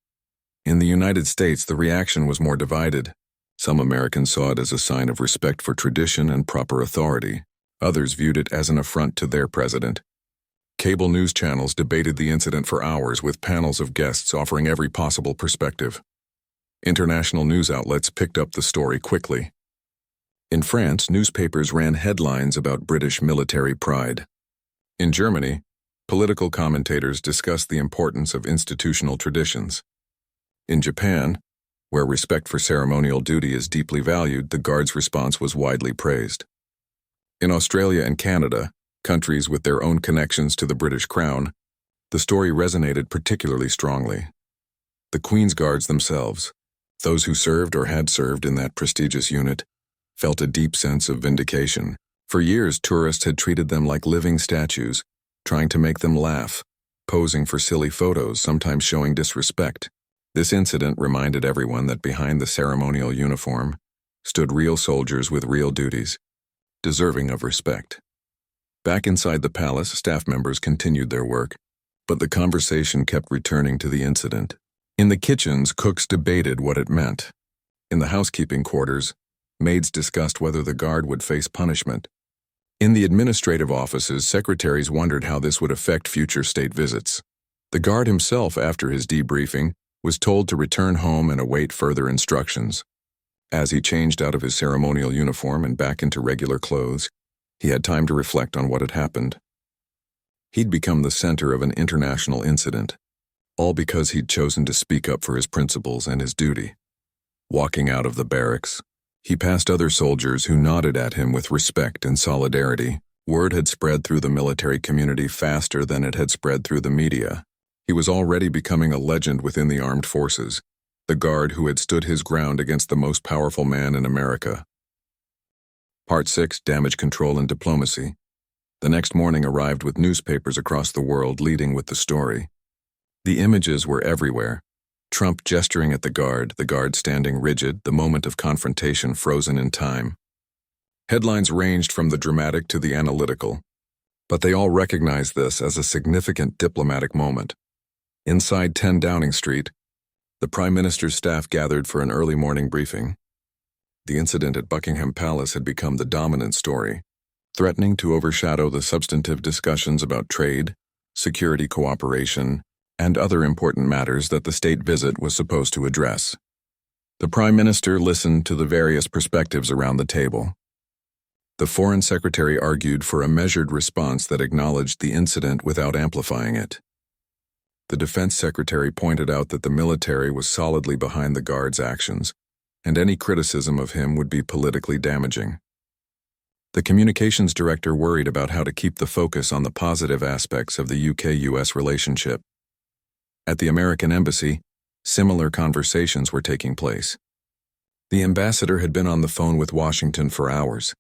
In the United States, the reaction was more divided. Some Americans saw it as a sign of respect for tradition and proper authority. Others viewed it as an affront to their president. Cable news channels debated the incident for hours with panels of guests offering every possible perspective. International news outlets picked up the story quickly. In France, newspapers ran headlines about British military pride. In Germany, political commentators discussed the importance of institutional traditions. In Japan, where respect for ceremonial duty is deeply valued, the Guard's response was widely praised. In Australia and Canada, countries with their own connections to the British Crown, the story resonated particularly strongly. The Queen's Guards themselves, those who served or had served in that prestigious unit, felt a deep sense of vindication. For years, tourists had treated them like living statues, trying to make them laugh, posing for silly photos, sometimes showing disrespect. This incident reminded everyone that behind the ceremonial uniform stood real soldiers with real duties, deserving of respect. Back inside the palace, staff members continued their work, but the conversation kept returning to the incident. In the kitchens, cooks debated what it meant. In the housekeeping quarters, maids discussed whether the Guard would face punishment. In the administrative offices, secretaries wondered how this would affect future state visits. The Guard himself, after his debriefing, was told to return home and await further instructions. As he changed out of his ceremonial uniform and back into regular clothes, he had time to reflect on what had happened. He'd become the center of an international incident, all because he'd chosen to speak up for his principles and his duty. Walking out of the barracks, he passed other soldiers who nodded at him with respect and solidarity. Word had spread through the military community faster than it had spread through the media. He was already becoming a legend within the armed forces, the Guard who had stood his ground against the most powerful man in America. Part 6, Damage Control and Diplomacy. The next morning arrived with newspapers across the world leading with the story. The images were everywhere. Trump gesturing at the Guard standing rigid, the moment of confrontation frozen in time. Headlines ranged from the dramatic to the analytical, but they all recognized this as a significant diplomatic moment. Inside 10 Downing Street, the Prime Minister's staff gathered for an early morning briefing. The incident at Buckingham Palace had become the dominant story, threatening to overshadow the substantive discussions about trade, security cooperation, and other important matters that the state visit was supposed to address. The Prime Minister listened to the various perspectives around the table. The Foreign Secretary argued for a measured response that acknowledged the incident without amplifying it. The defense secretary pointed out that the military was solidly behind the Guard's actions, and any criticism of him would be politically damaging. The communications director worried about how to keep the focus on the positive aspects of the UK-US relationship. At the American embassy, similar conversations were taking place. The ambassador had been on the phone with Washington for hours,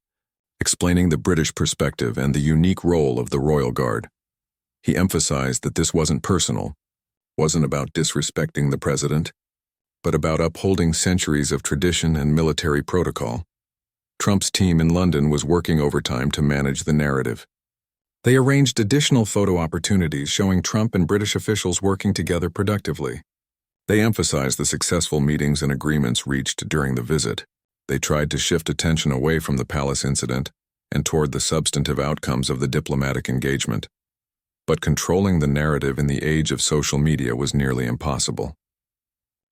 explaining the British perspective and the unique role of the Royal Guard. He emphasized that this wasn't personal, wasn't about disrespecting the president, but about upholding centuries of tradition and military protocol. Trump's team in London was working overtime to manage the narrative. They arranged additional photo opportunities showing Trump and British officials working together productively. They emphasized the successful meetings and agreements reached during the visit. They tried to shift attention away from the palace incident and toward the substantive outcomes of the diplomatic engagement. But controlling the narrative in the age of social media was nearly impossible.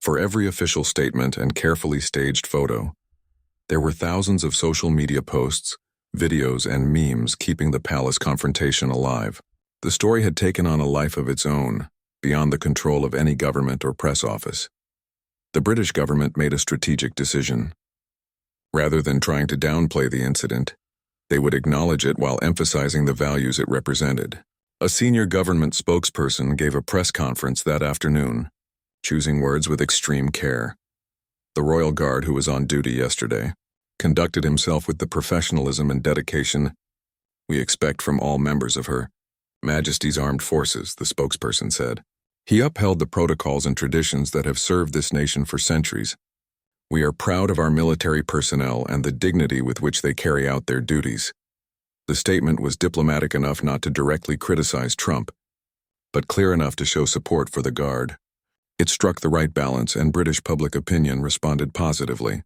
For every official statement and carefully staged photo, there were thousands of social media posts, videos, and memes keeping the palace confrontation alive. The story had taken on a life of its own, beyond the control of any government or press office. The British government made a strategic decision. Rather than trying to downplay the incident, they would acknowledge it while emphasizing the values it represented. A senior government spokesperson gave a press conference that afternoon, choosing words with extreme care. The Royal Guard, who was on duty yesterday, conducted himself with the professionalism and dedication we expect from all members of Her Majesty's Armed Forces, the spokesperson said. He upheld the protocols and traditions that have served this nation for centuries. We are proud of our military personnel and the dignity with which they carry out their duties. The statement was diplomatic enough not to directly criticize Trump, but clear enough to show support for the Guard. It struck the right balance, and British public opinion responded positively.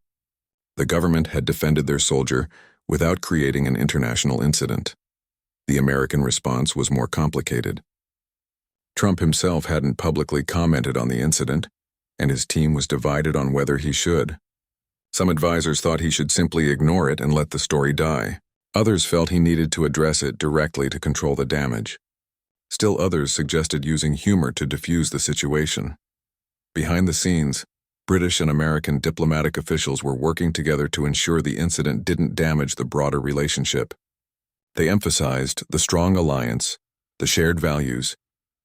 The government had defended their soldier without creating an international incident. The American response was more complicated. Trump himself hadn't publicly commented on the incident, and his team was divided on whether he should. Some advisors thought he should simply ignore it and let the story die. Others felt he needed to address it directly to control the damage. Still others suggested using humor to diffuse the situation. Behind the scenes, British and American diplomatic officials were working together to ensure the incident didn't damage the broader relationship. They emphasized the strong alliance, the shared values,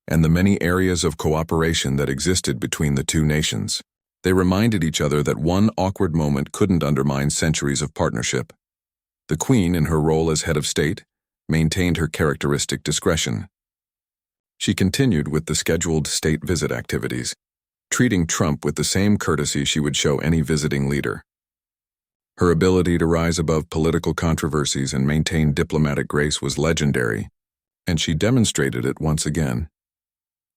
and the many areas of cooperation that existed between the two nations. They reminded each other that one awkward moment couldn't undermine centuries of partnership. The Queen, in her role as head of state, maintained her characteristic discretion. She continued with the scheduled state visit activities, treating Trump with the same courtesy she would show any visiting leader. Her ability to rise above political controversies and maintain diplomatic grace was legendary, and she demonstrated it once again.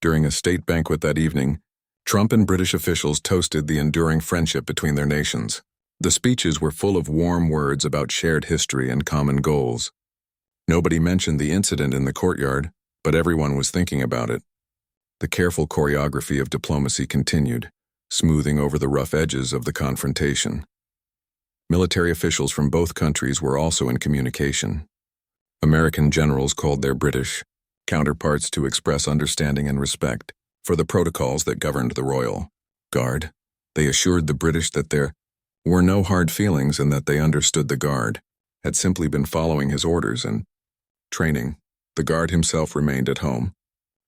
During a state banquet that evening, Trump and British officials toasted the enduring friendship between their nations. The speeches were full of warm words about shared history and common goals. Nobody mentioned the incident in the courtyard, but everyone was thinking about it. The careful choreography of diplomacy continued, smoothing over the rough edges of the confrontation. Military officials from both countries were also in communication. American generals called their British counterparts to express understanding and respect for the protocols that governed the Royal Guard. They assured the British that there were no hard feelings and that they understood the Guard had simply been following his orders and training. The Guard himself remained at home,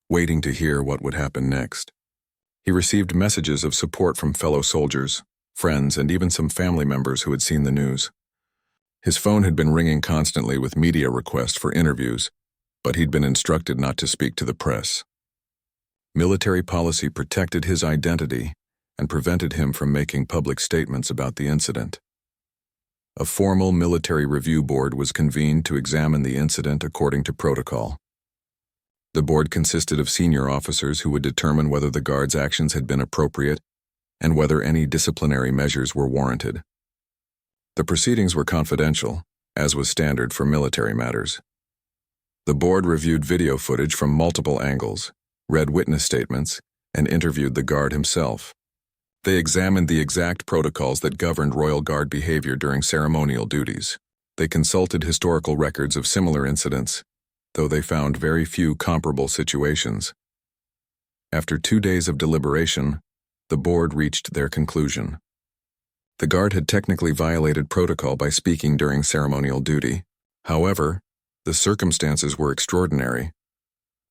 waiting to hear what would happen next. He received messages of support from fellow soldiers, friends, and even some family members who had seen the news. His phone had been ringing constantly with media requests for interviews, but he'd been instructed not to speak to the press. Military policy protected his identity and prevented him from making public statements about the incident. A formal military review board was convened to examine the incident according to protocol. The board consisted of senior officers who would determine whether the Guard's actions had been appropriate and whether any disciplinary measures were warranted. The proceedings were confidential, as was standard for military matters. The board reviewed video footage from multiple angles, read witness statements, and interviewed the Guard himself. They examined the exact protocols that governed Royal Guard behavior during ceremonial duties. They consulted historical records of similar incidents, though they found very few comparable situations. After 2 days of deliberation, the board reached their conclusion. The guard had technically violated protocol by speaking during ceremonial duty. However, the circumstances were extraordinary,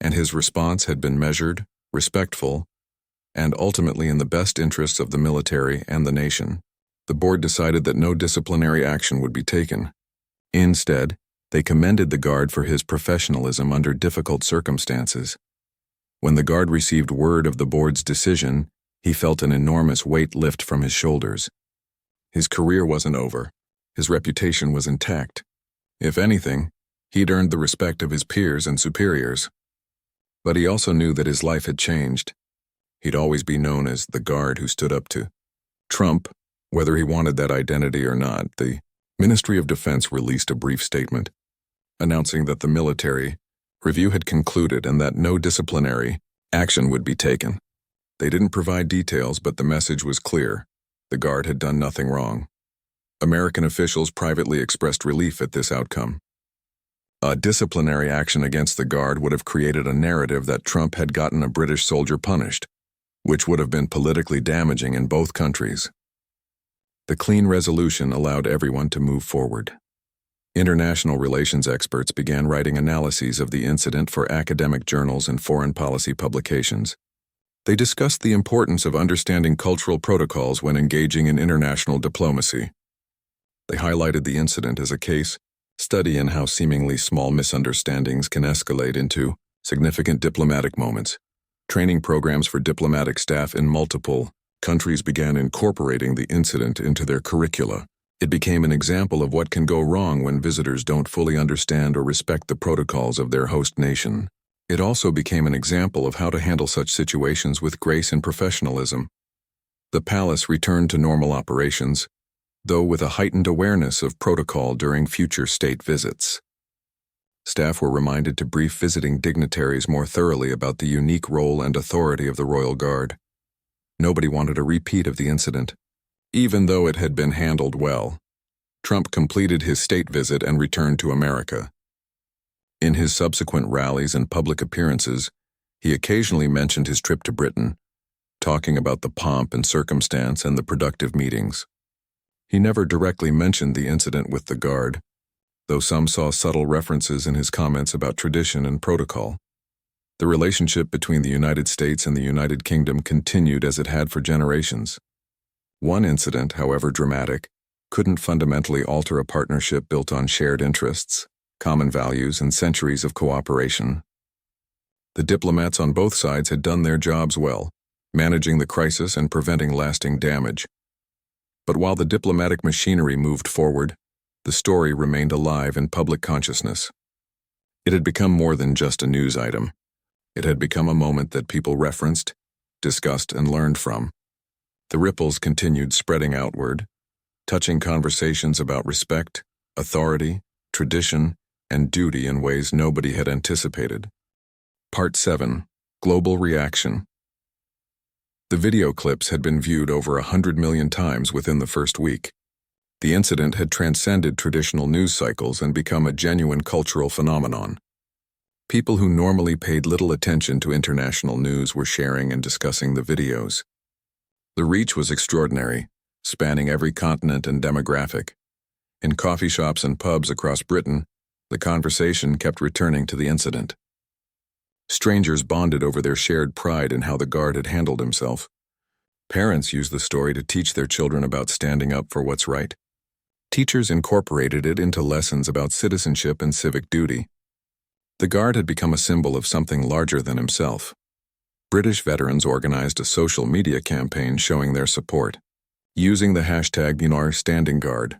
and his response had been measured, respectful, and ultimately in the best interests of the military and the nation. The board decided that no disciplinary action would be taken. Instead, they commended the guard for his professionalism under difficult circumstances. When the guard received word of the board's decision, he felt an enormous weight lift from his shoulders. His career wasn't over. His reputation was intact. If anything, he'd earned the respect of his peers and superiors. But he also knew that his life had changed. He'd always be known as the guard who stood up to Trump, whether he wanted that identity or not. The Ministry of Defense released a brief statement announcing that the military review had concluded and that no disciplinary action would be taken. They didn't provide details, but the message was clear. The guard had done nothing wrong. American officials privately expressed relief at this outcome. A disciplinary action against the guard would have created a narrative that Trump had gotten a British soldier punished, which would have been politically damaging in both countries. The clean resolution allowed everyone to move forward. International relations experts began writing analyses of the incident for academic journals and foreign policy publications. They discussed the importance of understanding cultural protocols when engaging in international diplomacy. They highlighted the incident as a case study in how seemingly small misunderstandings can escalate into significant diplomatic moments. Training programs for diplomatic staff in multiple countries began incorporating the incident into their curricula. It became an example of what can go wrong when visitors don't fully understand or respect the protocols of their host nation. It also became an example of how to handle such situations with grace and professionalism. The palace returned to normal operations, though with a heightened awareness of protocol during future state visits. Staff were reminded to brief visiting dignitaries more thoroughly about the unique role and authority of the Royal Guard. Nobody wanted a repeat of the incident, even though it had been handled well. Trump completed his state visit and returned to America. In his subsequent rallies and public appearances, he occasionally mentioned his trip to Britain, talking about the pomp and circumstance and the productive meetings. He never directly mentioned the incident with the guard, though some saw subtle references in his comments about tradition and protocol. The relationship between the United States and the United Kingdom continued as it had for generations. One incident, however dramatic, couldn't fundamentally alter a partnership built on shared interests, common values, and centuries of cooperation. The diplomats on both sides had done their jobs well, managing the crisis and preventing lasting damage. But while the diplomatic machinery moved forward, the story remained alive in public consciousness. It had become more than just a news item. It had become a moment that people referenced, discussed, and learned from. The ripples continued spreading outward, touching conversations about respect, authority, tradition, and duty in ways nobody had anticipated. Part 7. Global Reaction. The video clips had been viewed over 100 million times within the first week. The incident had transcended traditional news cycles and become a genuine cultural phenomenon. People who normally paid little attention to international news were sharing and discussing the videos. The reach was extraordinary, spanning every continent and demographic. In coffee shops and pubs across Britain, the conversation kept returning to the incident. Strangers bonded over their shared pride in how the guard had handled himself. Parents used the story to teach their children about standing up for what's right. Teachers incorporated it into lessons about citizenship and civic duty. The guard had become a symbol of something larger than himself. British veterans organized a social media campaign showing their support. Using the hashtag #StandingGuard,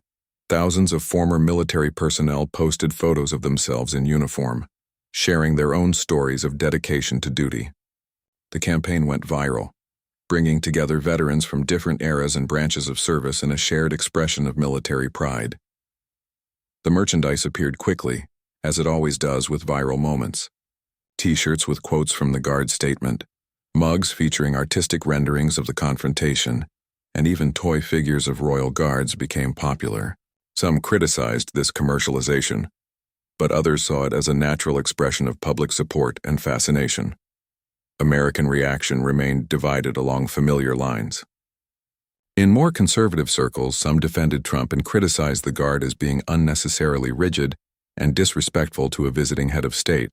thousands of former military personnel posted photos of themselves in uniform, sharing their own stories of dedication to duty. The campaign went viral, bringing together veterans from different eras and branches of service in a shared expression of military pride. The merchandise appeared quickly, as it always does with viral moments. T-shirts with quotes from the Guard statement, mugs featuring artistic renderings of the confrontation, and even toy figures of royal guards became popular. Some criticized this commercialization, but others saw it as a natural expression of public support and fascination. American reaction remained divided along familiar lines. In more conservative circles, some defended Trump and criticized the Guard as being unnecessarily rigid and disrespectful to a visiting head of state.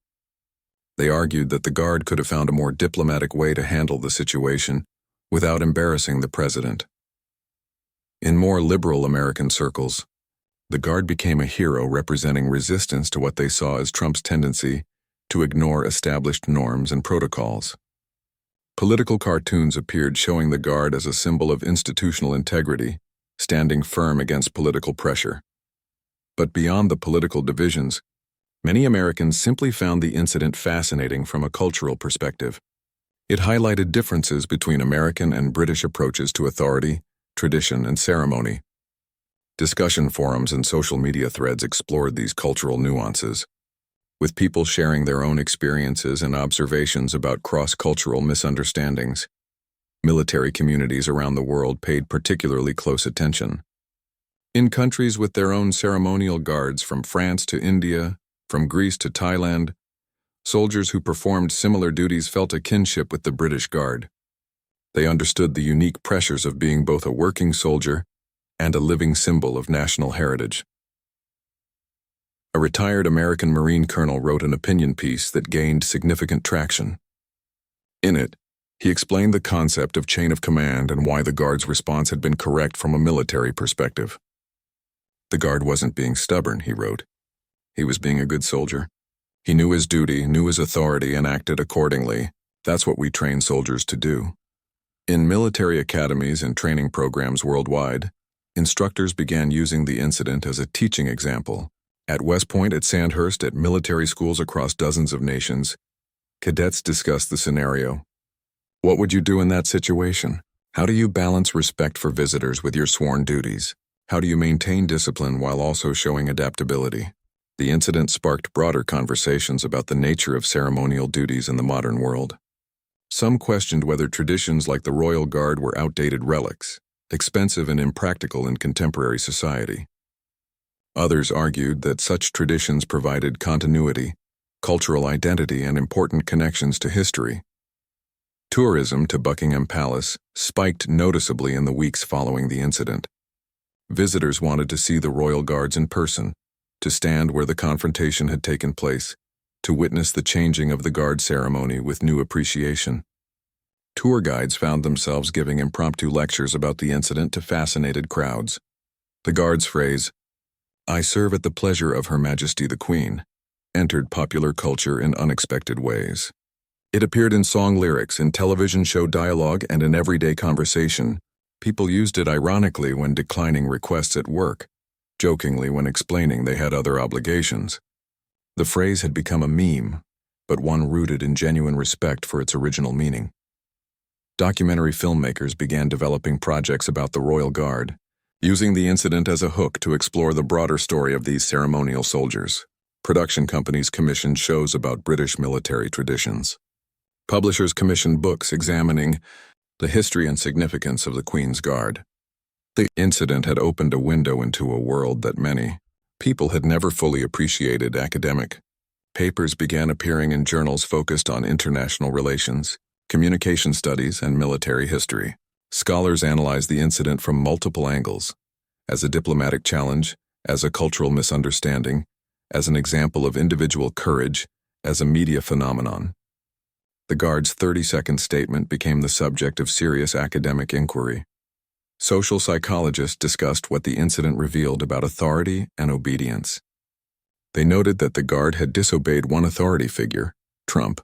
They argued that the Guard could have found a more diplomatic way to handle the situation without embarrassing the president. In more liberal American circles, the Guard became a hero representing resistance to what they saw as Trump's tendency to ignore established norms and protocols. Political cartoons appeared showing the Guard as a symbol of institutional integrity, standing firm against political pressure. But beyond the political divisions, many Americans simply found the incident fascinating from a cultural perspective. It highlighted differences between American and British approaches to authority, tradition, and ceremony. Discussion forums and social media threads explored these cultural nuances, with people sharing their own experiences and observations about cross-cultural misunderstandings. Military communities around the world paid particularly close attention. In countries with their own ceremonial guards, from France to India, from Greece to Thailand, soldiers who performed similar duties felt a kinship with the British Guard. They understood the unique pressures of being both a working soldier and a living symbol of national heritage. A retired American Marine colonel wrote an opinion piece that gained significant traction. In it, he explained the concept of chain of command and why the Guard's response had been correct from a military perspective. The Guard wasn't being stubborn, he wrote. He was being a good soldier. He knew his duty, knew his authority, and acted accordingly. That's what we train soldiers to do. In military academies and training programs worldwide, instructors began using the incident as a teaching example. At West Point, at Sandhurst, at military schools across dozens of nations, cadets discussed the scenario. What would you do in that situation? How do you balance respect for visitors with your sworn duties? How do you maintain discipline while also showing adaptability? The incident sparked broader conversations about the nature of ceremonial duties in the modern world. Some questioned whether traditions like the Royal Guard were outdated relics, expensive and impractical in contemporary society. Others argued that such traditions provided continuity, cultural identity, and important connections to history. Tourism to Buckingham Palace spiked noticeably in the weeks following the incident. Visitors wanted to see the Royal Guards in person, to stand where the confrontation had taken place, to witness the changing of the Guard ceremony with new appreciation. Tour guides found themselves giving impromptu lectures about the incident to fascinated crowds. The Guard's phrase, "I serve at the pleasure of Her Majesty the Queen," entered popular culture in unexpected ways. It appeared in song lyrics, in television show dialogue, and in everyday conversation. People used it ironically when declining requests at work, jokingly when explaining they had other obligations. The phrase had become a meme, but one rooted in genuine respect for its original meaning. Documentary filmmakers began developing projects about the Royal Guard, using the incident as a hook to explore the broader story of these ceremonial soldiers. Production companies commissioned shows about British military traditions. Publishers commissioned books examining the history and significance of the Queen's Guard. The incident had opened a window into a world that many people had never fully appreciated. Academic papers began appearing in journals focused on international relations, communication studies, and military history. Scholars analyzed the incident from multiple angles, as a diplomatic challenge, as a cultural misunderstanding, as an example of individual courage, as a media phenomenon. The Guard's 30-second statement became the subject of serious academic inquiry. Social psychologists discussed what the incident revealed about authority and obedience. They noted that the Guard had disobeyed one authority figure, Trump,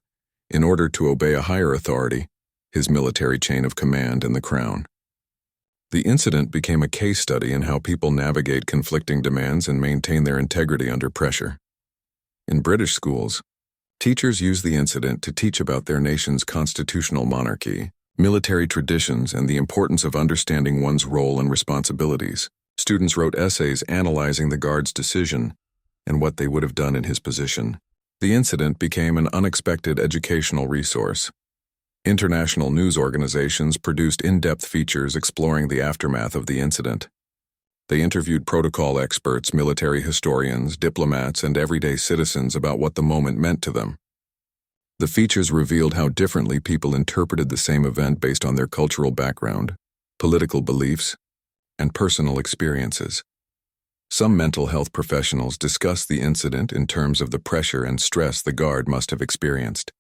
in order to obey a higher authority, his military chain of command and the Crown. The incident became a case study in how people navigate conflicting demands and maintain their integrity under pressure. In British schools, teachers used the incident to teach about their nation's constitutional monarchy, military traditions, and the importance of understanding one's role and responsibilities. Students wrote essays analyzing the Guard's decision and what they would have done in his position. The incident became an unexpected educational resource. International news organizations produced in-depth features exploring the aftermath of the incident. They interviewed protocol experts, military historians, diplomats, and everyday citizens about what the moment meant to them. The features revealed how differently people interpreted the same event based on their cultural background, political beliefs, and personal experiences. Some mental health professionals discussed the incident in terms of the pressure and stress the guard must have experienced.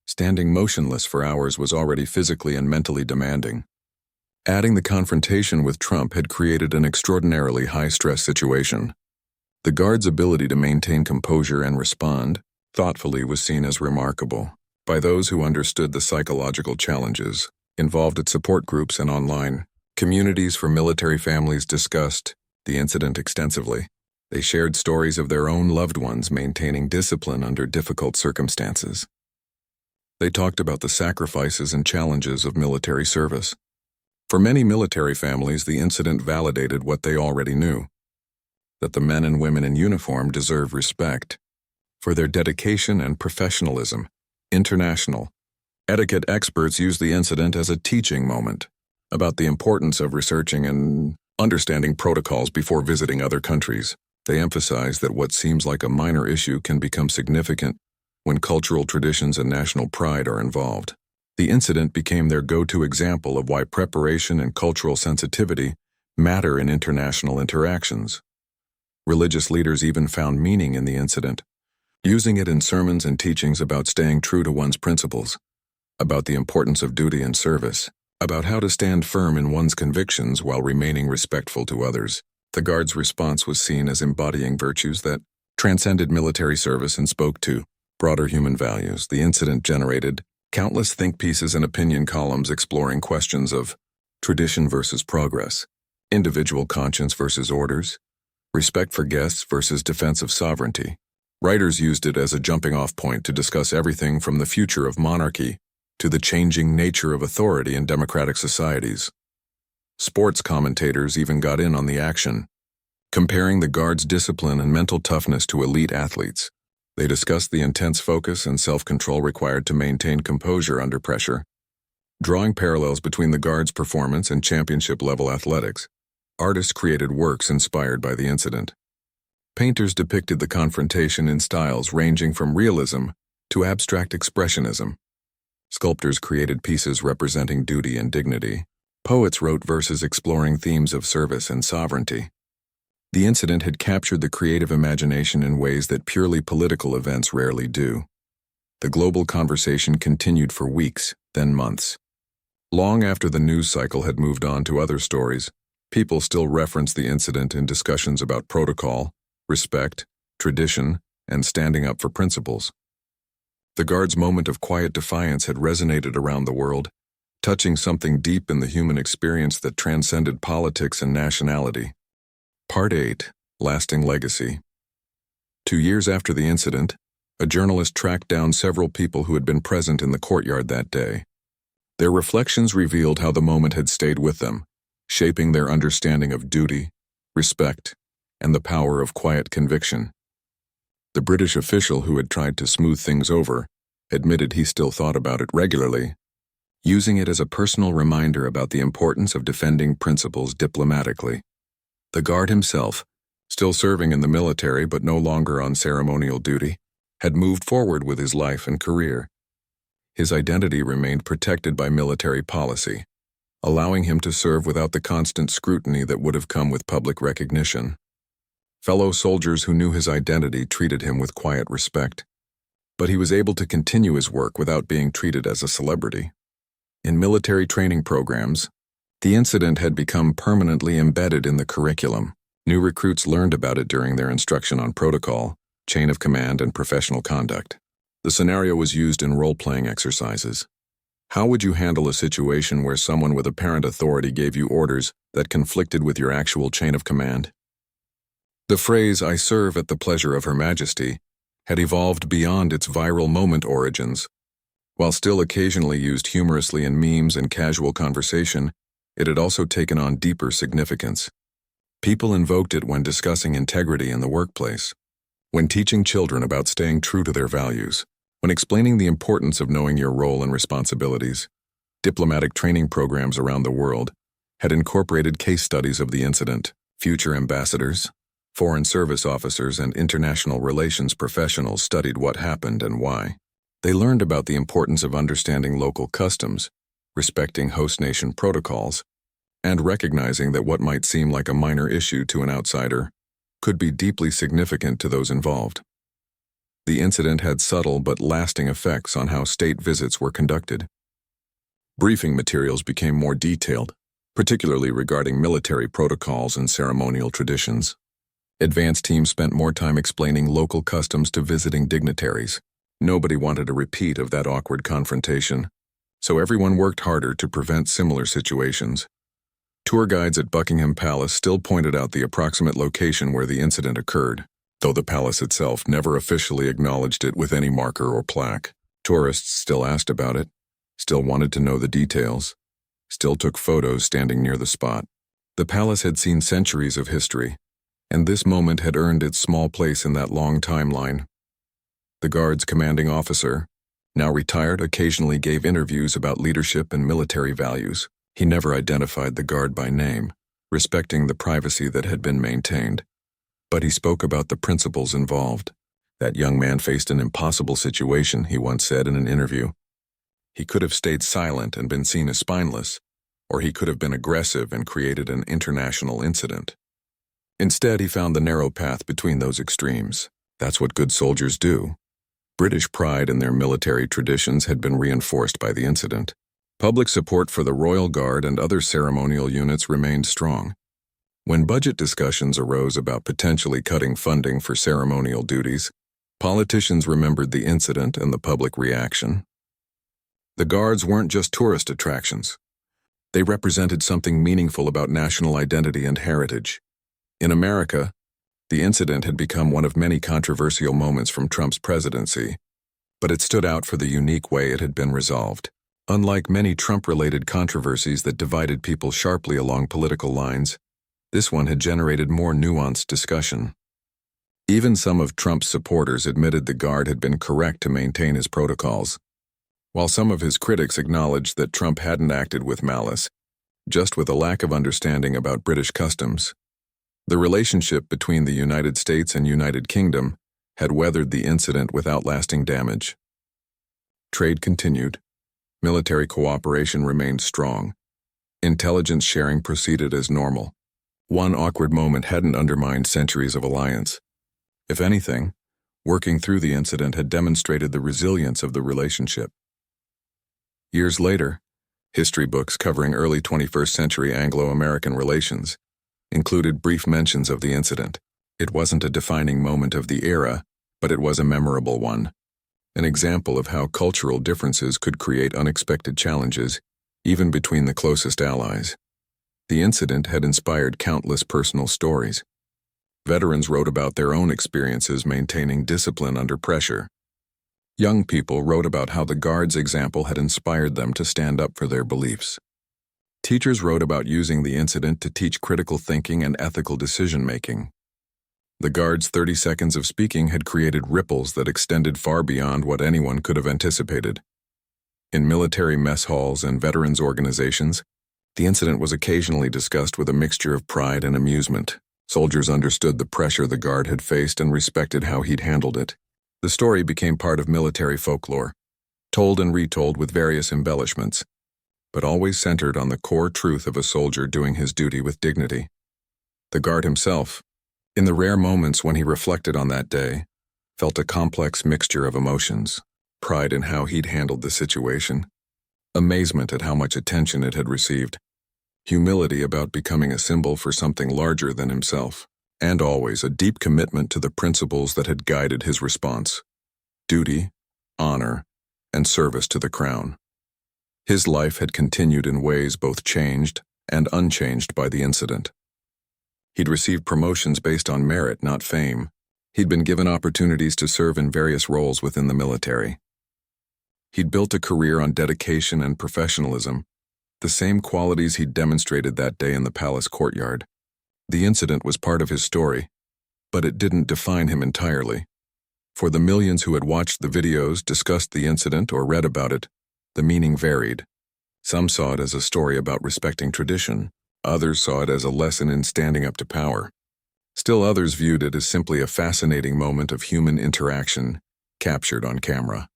Standing motionless for hours was already physically and mentally demanding. Adding the confrontation with Trump had created an extraordinarily high-stress situation. The guard's ability to maintain composure and respond thoughtfully was seen as remarkable by those who understood the psychological challenges involved at support groups and online. Communities for military families discussed the incident extensively. They shared stories of their own loved ones maintaining discipline under difficult circumstances. They talked about the sacrifices and challenges of military service. For many military families, the incident validated what they already knew, that the men and women in uniform deserve respect for their dedication and professionalism. International etiquette experts use the incident as a teaching moment about the importance of researching and understanding protocols before visiting other countries. They emphasize that what seems like a minor issue can become significant when cultural traditions and national pride are involved. The incident became their go-to example of why preparation and cultural sensitivity matter in international interactions. Religious leaders even found meaning in the incident, using it in sermons and teachings about staying true to one's principles, about the importance of duty and service, about how to stand firm in one's convictions while remaining respectful to others. The guard's response was seen as embodying virtues that transcended military service and spoke to broader human values. The incident generated countless think pieces and opinion columns exploring questions of tradition versus progress, individual conscience versus orders, respect for guests versus defense of sovereignty. Writers used it as a jumping-off point to discuss everything from the future of monarchy to the changing nature of authority in democratic societies. Sports commentators even got in on the action, comparing the guard's discipline and mental toughness to elite athletes. They discussed the intense focus and self-control required to maintain composure under pressure, drawing parallels between the guard's performance and championship-level athletics. Artists created works inspired by the incident. Painters depicted the confrontation in styles ranging from realism to abstract expressionism. Sculptors created pieces representing duty and dignity. Poets wrote verses exploring themes of service and sovereignty. The incident had captured the creative imagination in ways that purely political events rarely do. The global conversation continued for weeks, then months. Long after the news cycle had moved on to other stories, people still referenced the incident in discussions about protocol, respect, tradition, and standing up for principles. The guard's moment of quiet defiance had resonated around the world, touching something deep in the human experience that transcended politics and nationality. Part 8. Lasting Legacy. 2 years after the incident, a journalist tracked down several people who had been present in the courtyard that day. Their reflections revealed how the moment had stayed with them, shaping their understanding of duty, respect, and the power of quiet conviction. The British official who had tried to smooth things over admitted he still thought about it regularly, using it as a personal reminder about the importance of defending principles diplomatically. The guard himself, still serving in the military but no longer on ceremonial duty, had moved forward with his life and career. His identity remained protected by military policy, allowing him to serve without the constant scrutiny that would have come with public recognition. Fellow soldiers who knew his identity treated him with quiet respect, but he was able to continue his work without being treated as a celebrity. In military training programs, the incident had become permanently embedded in the curriculum. New recruits learned about it during their instruction on protocol, chain of command, and professional conduct. The scenario was used in role-playing exercises. How would you handle a situation where someone with apparent authority gave you orders that conflicted with your actual chain of command? The phrase, "I serve at the pleasure of Her Majesty," had evolved beyond its viral moment origins. While still occasionally used humorously in memes and casual conversation, it had also taken on deeper significance. People invoked it when discussing integrity in the workplace, when teaching children about staying true to their values, when explaining the importance of knowing your role and responsibilities. Diplomatic training programs around the world had incorporated case studies of the incident. Future ambassadors, foreign service officers, and international relations professionals studied what happened and why. They learned about the importance of understanding local customs, respecting host nation protocols, and recognizing that what might seem like a minor issue to an outsider could be deeply significant to those involved. The incident had subtle but lasting effects on how state visits were conducted. Briefing materials became more detailed, particularly regarding military protocols and ceremonial traditions. Advance teams spent more time explaining local customs to visiting dignitaries. Nobody wanted a repeat of that awkward confrontation, so everyone worked harder to prevent similar situations. Tour guides at Buckingham Palace still pointed out the approximate location where the incident occurred, though the palace itself never officially acknowledged it with any marker or plaque. Tourists still asked about it, still wanted to know the details, still took photos standing near the spot. The palace had seen centuries of history, and this moment had earned its small place in that long timeline. The Guard's commanding officer, now retired, occasionally gave interviews about leadership and military values. He never identified the Guard by name, respecting the privacy that had been maintained. But he spoke about the principles involved. That young man faced an impossible situation, he once said in an interview. He could have stayed silent and been seen as spineless, or he could have been aggressive and created an international incident. Instead, he found the narrow path between those extremes. That's what good soldiers do. British pride in their military traditions had been reinforced by the incident. Public support for the Royal Guard and other ceremonial units remained strong. When budget discussions arose about potentially cutting funding for ceremonial duties, politicians remembered the incident and the public reaction. The Guards weren't just tourist attractions. They represented something meaningful about national identity and heritage. In America, the incident had become one of many controversial moments from Trump's presidency, but it stood out for the unique way it had been resolved. Unlike many Trump-related controversies that divided people sharply along political lines, this one had generated more nuanced discussion. Even some of Trump's supporters admitted the Guard had been correct to maintain his protocols, while some of his critics acknowledged that Trump hadn't acted with malice, just with a lack of understanding about British customs. The relationship between the United States and United Kingdom had weathered the incident without lasting damage. Trade continued. Military cooperation remained strong. Intelligence sharing proceeded as normal. One awkward moment hadn't undermined centuries of alliance. If anything, working through the incident had demonstrated the resilience of the relationship. Years later, history books covering early 21st century Anglo-American relations included brief mentions of the incident. It wasn't a defining moment of the era, but it was a memorable one. An example of how cultural differences could create unexpected challenges, even between the closest allies. The incident had inspired countless personal stories. Veterans wrote about their own experiences maintaining discipline under pressure. Young people wrote about how the Guard's example had inspired them to stand up for their beliefs. Teachers wrote about using the incident to teach critical thinking and ethical decision-making. The Guard's 30 seconds of speaking had created ripples that extended far beyond what anyone could have anticipated. In military mess halls and veterans organizations, the incident was occasionally discussed with a mixture of pride and amusement. Soldiers understood the pressure the Guard had faced and respected how he'd handled it. The story became part of military folklore, told and retold with various embellishments, but always centered on the core truth of a soldier doing his duty with dignity. The Guard himself, in the rare moments when he reflected on that day, felt a complex mixture of emotions: pride in how he'd handled the situation, amazement at how much attention it had received, humility about becoming a symbol for something larger than himself, and always a deep commitment to the principles that had guided his response: duty, honor, and service to the crown. His life had continued in ways both changed and unchanged by the incident. He'd received promotions based on merit, not fame. He'd been given opportunities to serve in various roles within the military. He'd built a career on dedication and professionalism, the same qualities he'd demonstrated that day in the palace courtyard. The incident was part of his story, but it didn't define him entirely. For the millions who had watched the videos, discussed the incident, or read about it, the meaning varied. Some saw it as a story about respecting tradition. Others saw it as a lesson in standing up to power. Still others viewed it as simply a fascinating moment of human interaction captured on camera.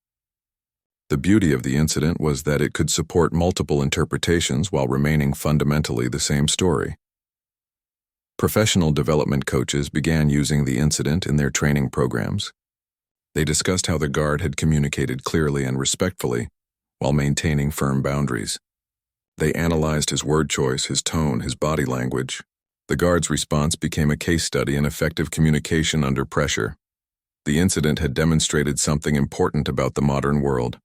The beauty of the incident was that it could support multiple interpretations while remaining fundamentally the same story. Professional development coaches began using the incident in their training programs. They discussed how the guard had communicated clearly and respectfully while maintaining firm boundaries. They analyzed his word choice, his tone, his body language. The guard's response became a case study in effective communication under pressure. The incident had demonstrated something important about the modern world,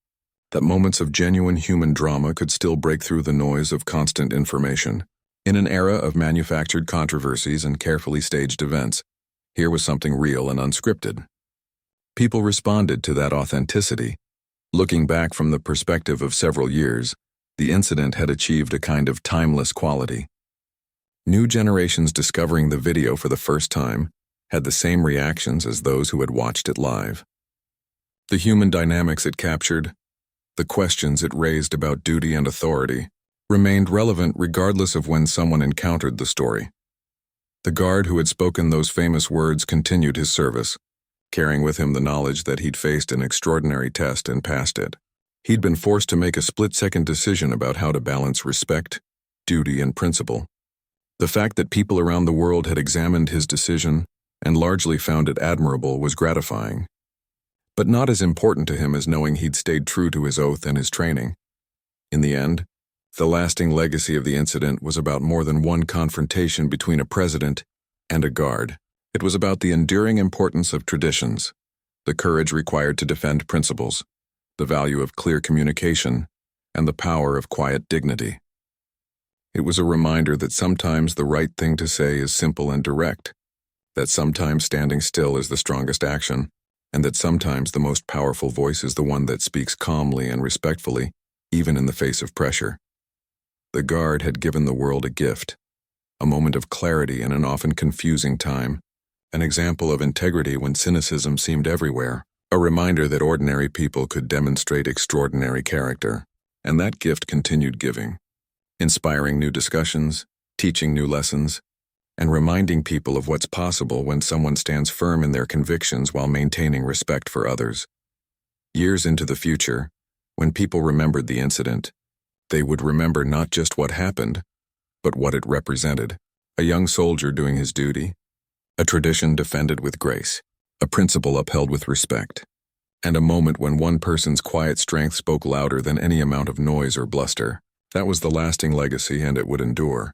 that moments of genuine human drama could still break through the noise of constant information. In an era of manufactured controversies and carefully staged events, here was something real and unscripted. People responded to that authenticity. Looking back from the perspective of several years, the incident had achieved a kind of timeless quality. New generations discovering the video for the first time had the same reactions as those who had watched it live. The human dynamics it captured, the questions it raised about duty and authority, remained relevant regardless of when someone encountered the story. The guard who had spoken those famous words continued his service, carrying with him the knowledge that he'd faced an extraordinary test and passed it. He'd been forced to make a split-second decision about how to balance respect, duty, and principle. The fact that people around the world had examined his decision and largely found it admirable was gratifying, but not as important to him as knowing he'd stayed true to his oath and his training. In the end, the lasting legacy of the incident was about more than one confrontation between a president and a guard. It was about the enduring importance of traditions, the courage required to defend principles, the value of clear communication, and the power of quiet dignity. It was a reminder that sometimes the right thing to say is simple and direct, that sometimes standing still is the strongest action, and that sometimes the most powerful voice is the one that speaks calmly and respectfully, even in the face of pressure. The guard had given the world a gift, a moment of clarity in an often confusing time, an example of integrity when cynicism seemed everywhere, a reminder that ordinary people could demonstrate extraordinary character, and that gift continued giving, inspiring new discussions, teaching new lessons, and reminding people of what's possible when someone stands firm in their convictions while maintaining respect for others. Years into the future, when people remembered the incident, they would remember not just what happened, but what it represented. A young soldier doing his duty, a tradition defended with grace, a principle upheld with respect, and a moment when one person's quiet strength spoke louder than any amount of noise or bluster. That was the lasting legacy, and it would endure.